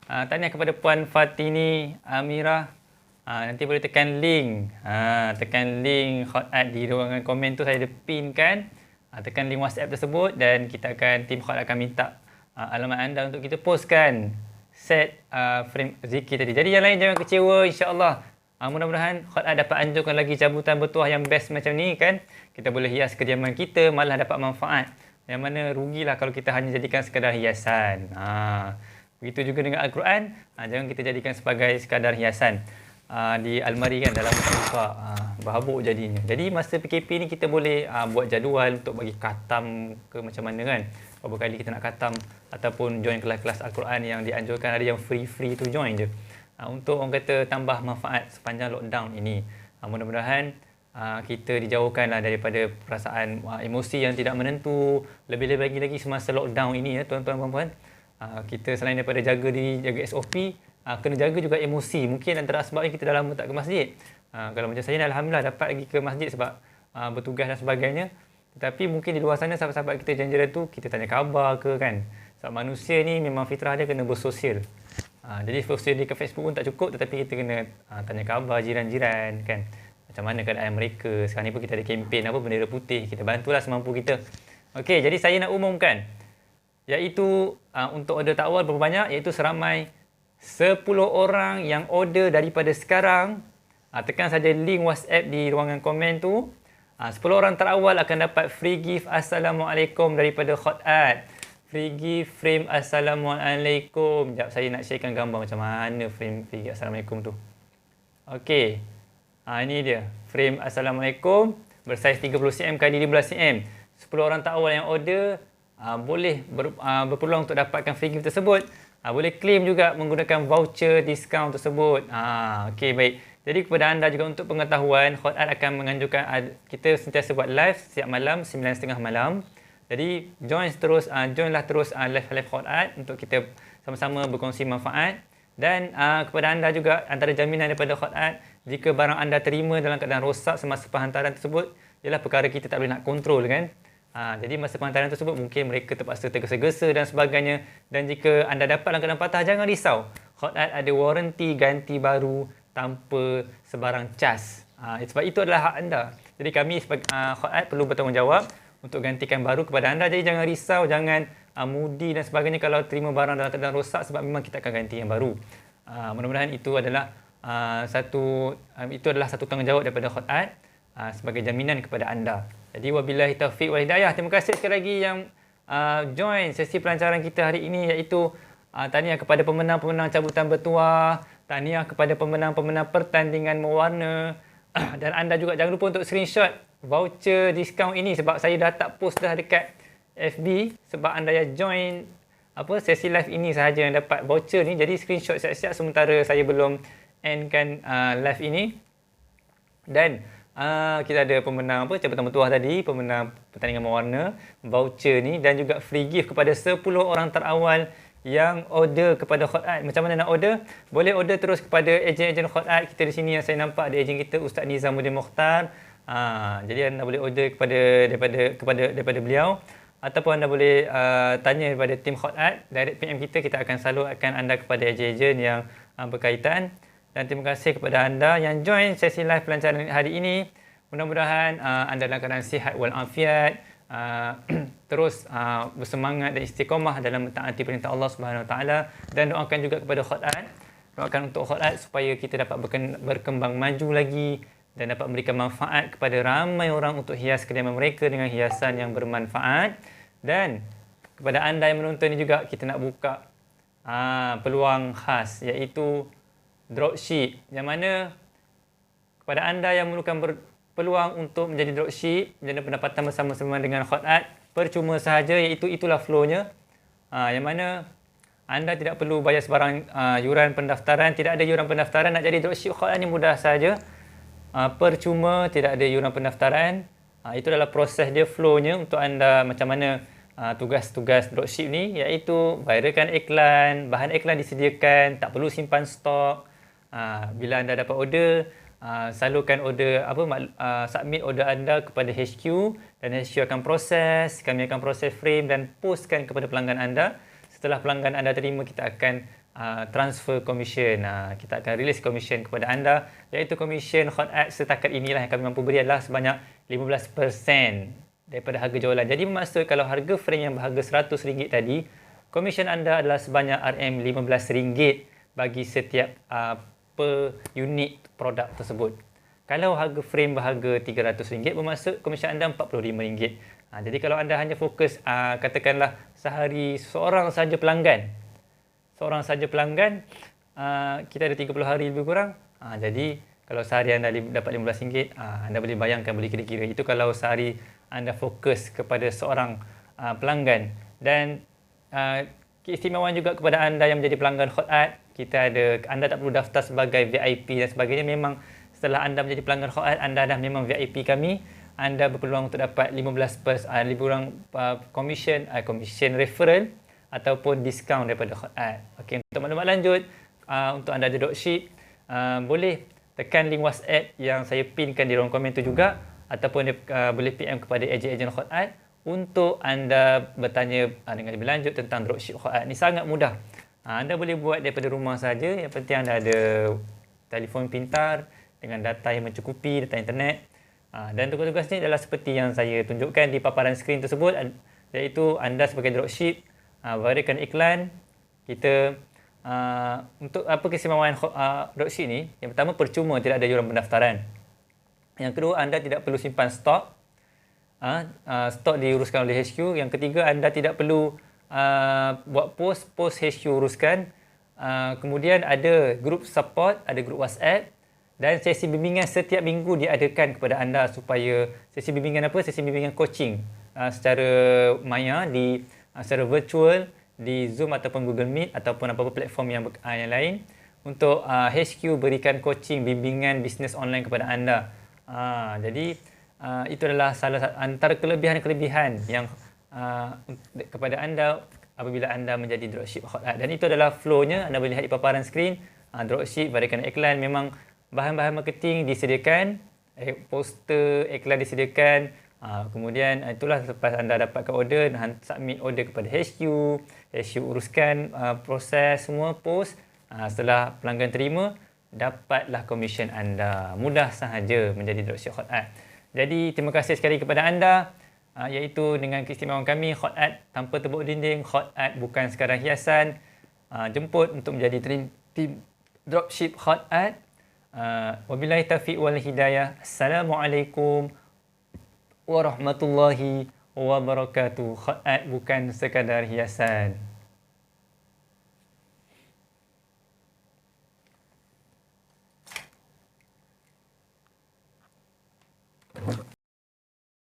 Tahniah kepada Puan Fatini Amirah. Nanti boleh tekan link. Tekan link Hot Art di ruangan komen tu, saya ada pin kan. Tekan link WhatsApp tersebut dan kita akan, tim Hot Art akan minta alamat anda untuk kita postkan set frame zikir tadi. Jadi yang lain jangan kecewa, insya-Allah. Mudah-mudahan Hot Art dapat anjurkan lagi cabutan bertuah yang best macam ni kan. Kita boleh hias kediaman kita, malah dapat manfaat. Yang mana rugilah kalau kita hanya jadikan sekadar hiasan. Begitu juga dengan Al-Quran, jangan kita jadikan sebagai sekadar hiasan. Di almari kan, dalam tak buka, berhabuk jadinya. Jadi masa PKP ni kita boleh buat jadual untuk bagi khatam ke macam mana kan. Berapa kali kita nak khatam ataupun join kelas-kelas Al-Quran yang dianjurkan, ada yang free tu join je. Untuk orang kata tambah manfaat sepanjang lockdown ini. Mudah-mudahan kita dijauhkanlah daripada perasaan emosi yang tidak menentu. Lebih-lebih lagi semasa lockdown ini ya tuan-tuan dan puan-puan. Kita selain daripada jaga diri, jaga SOP, kena jaga juga emosi. Mungkin antara sebabnya kita dah lama tak ke masjid. Kalau macam saya, alhamdulillah dapat pergi ke masjid sebab bertugas dan sebagainya. Tetapi mungkin di luar sana sahabat-sahabat kita janjiran tu kita tanya khabar ke kan. Sebab manusia ni memang fitrah dia kena bersosial. Jadi sosial di ke Facebook pun tak cukup, tetapi kita kena tanya khabar jiran-jiran kan. Macam mana keadaan mereka. Sekarang ni pun kita ada kempen bendera putih. Kita bantulah semampu kita. Okey, jadi saya nak umumkan. Iaitu untuk order takwal berapa banyak? Iaitu seramai 10 orang yang order daripada sekarang. Tekan saja link WhatsApp di ruangan komen tu. 10 orang terawal akan dapat free gift Assalamualaikum daripada Hot Art. Free gift frame Assalamualaikum. Sekejap saya nak sharekan gambar macam mana frame free gift Assalamualaikum tu. Okey. Ini dia. Frame Assalamualaikum bersaiz 30cm x 15cm. 10 orang terawal yang order boleh berpeluang untuk dapatkan free gift tersebut. Boleh claim juga menggunakan voucher diskaun tersebut. Okey, baik. Jadi kepada anda juga untuk pengetahuan, Hot Art akan menganjurkan kita sentiasa buat live setiap malam 9.30 malam. Jadi joinlah terus live Hot Art untuk kita sama-sama berkongsi manfaat. Dan kepada anda juga antara jaminan daripada Hot Art, jika barang anda terima dalam keadaan rosak semasa penghantaran tersebut, ialah perkara kita tak boleh nak kontrol kan. Jadi masa penghantaran tersebut mungkin mereka terpaksa tergesa-gesa dan sebagainya. Dan jika anda dapat dalam keadaan patah, jangan risau. Hot Art ada waranti ganti baru tanpa sebarang cas. Sebab itu adalah hak anda. Jadi kami sebagai Hot Art perlu bertanggungjawab untuk gantikan baru kepada anda. Jadi jangan risau, jangan mudi dan sebagainya kalau terima barang dalam keadaan rosak, sebab memang kita akan ganti yang baru. Mudah-mudahan itu adalah satu tanggungjawab daripada Hot Art sebagai jaminan kepada anda. Jadi wabillahi taufiq wal hidayah. Terima kasih sekali lagi yang join sesi pelancaran kita hari ini, iaitu tahniah kepada pemenang-pemenang cabutan bertuah, tahniah kepada pemenang-pemenang pertandingan mewarna. Dan anda juga jangan lupa untuk screenshot voucher diskaun ini, sebab saya dah tak post dah dekat FB, sebab anda yang join sesi live ini sahaja yang dapat voucher ni. Jadi screenshot siap-siap sementara saya belum endkan live ini. Dan kita ada pemenang cabutan bertuah tadi, pemenang pertandingan mewarna, voucher ni, dan juga free gift kepada 10 orang terawal yang order kepada Hot Art. Macam mana nak order? Boleh order terus kepada ejen-ejen Hot Art kita di sini. Yang saya nampak ada ejen kita Ustaz Nizamuddin Mokhtar. Jadi anda boleh order daripada beliau, ataupun anda boleh tanya daripada tim Hot Art, direct PM kita akan salurkan anda kepada ejen-ejen yang berkaitan. Dan terima kasih kepada anda yang join sesi live pelancaran hari ini. Mudah-mudahan anda dalam keadaan sihat walafiat, terus bersemangat dan istiqamah dalam mentaati perintah Allah Subhanahu Wa Taala, dan doakan juga kepada Hot Art. Doakan untuk Hot Art supaya kita dapat berkembang maju lagi dan dapat memberikan manfaat kepada ramai orang untuk hias kediaman mereka dengan hiasan yang bermanfaat. Dan kepada anda yang menonton ini juga, kita nak buka peluang khas, iaitu dropship, yang mana kepada anda yang memerlukan peluang untuk menjadi dropship, menjadi pendapatan bersama-sama dengan Hot Art, percuma sahaja, iaitu itulah flow-nya. Yang mana anda tidak perlu bayar sebarang yuran pendaftaran. Tidak ada yuran pendaftaran. Nak jadi dropship Hot Art ni mudah sahaja. Percuma, tidak ada yuran pendaftaran. Itu adalah proses dia, flow-nya untuk anda macam mana tugas-tugas dropship ni, iaitu viralkan iklan, bahan iklan disediakan, tak perlu simpan stok. Bila anda dapat order, salurkan order submit order anda kepada HQ, dan HQ akan proses, kami akan proses frame dan postkan kepada pelanggan anda. Setelah pelanggan anda terima, kita akan transfer commission. Kita akan release commission kepada anda, iaitu commission hot ads setakat inilah yang kami mampu beri adalah sebanyak 15% daripada harga jualan. Jadi bermaksud kalau harga frame yang berharga RM100 tadi, commission anda adalah sebanyak RM15 bagi setiap per unit produk tersebut. Kalau harga frame berharga RM300, bermaksud komisen anda RM45. Jadi kalau anda hanya fokus, katakanlah sehari seorang saja pelanggan, kita ada 30 hari lebih kurang. Jadi kalau sehari anda dapat RM15, anda boleh bayangkan, boleh kira-kira. Itu kalau sehari anda fokus kepada seorang pelanggan. Dan keistimewaan juga kepada anda yang menjadi pelanggan Hot Art, anda tak perlu daftar sebagai VIP dan sebagainya. Memang setelah anda menjadi pelanggan Hot Art, anda dah memang VIP kami. Anda berpeluang untuk dapat 15% lebih kurang commission referral ataupun diskaun daripada Hot Art. Okey, untuk maklumat lanjut, untuk anda ada dropship, boleh tekan link WhatsApp yang saya pinkan di ruang komen tu juga, ataupun boleh PM kepada ejen-ejen Hot Art untuk anda bertanya dengan lebih lanjut tentang dropship Hot Art. Ni sangat mudah. Anda boleh buat daripada rumah saja. Yang penting anda ada telefon pintar dengan data yang mencukupi, data internet. Dan tugas-tugas ni adalah seperti yang saya tunjukkan di paparan skrin tersebut, iaitu anda sebagai dropship, varikan iklan. Kita untuk apa keistimewaan dropship ni? Yang pertama, percuma, tidak ada yuran pendaftaran. Yang kedua, anda tidak perlu simpan stok. Stok diuruskan oleh HQ. Yang ketiga, anda tidak perlu buat post HQ uruskan. Kemudian ada grup support, ada grup WhatsApp, dan sesi bimbingan setiap minggu diadakan kepada anda, supaya sesi bimbingan apa? Sesi bimbingan coaching secara maya, secara virtual, di Zoom ataupun Google Meet ataupun apa-apa platform yang lain, untuk HQ berikan coaching bimbingan bisnes online kepada anda. Jadi itu adalah salah antara kelebihan-kelebihan yang kepada anda apabila anda menjadi dropship Hot Art. Dan itu adalah flow-nya. Anda boleh lihat di paparan skrin. Dropship, varikan iklan, memang bahan-bahan marketing disediakan, poster iklan disediakan. Kemudian itulah lepas anda dapatkan order, submit order kepada HQ uruskan proses semua, post. Setelah pelanggan terima, dapatlah komisen anda. Mudah sahaja menjadi dropship Hot Art. Jadi terima kasih sekali kepada anda, iaitu dengan keistimewaan kami Hot Art tanpa tepuk dinding. Hot Art bukan sekadar hiasan. Jemput untuk menjadi tim dropship Hot Art. Wabillahi taufiq wal hidayah. Assalamualaikum warahmatullahi wabarakatuh. Hot Art bukan sekadar hiasan.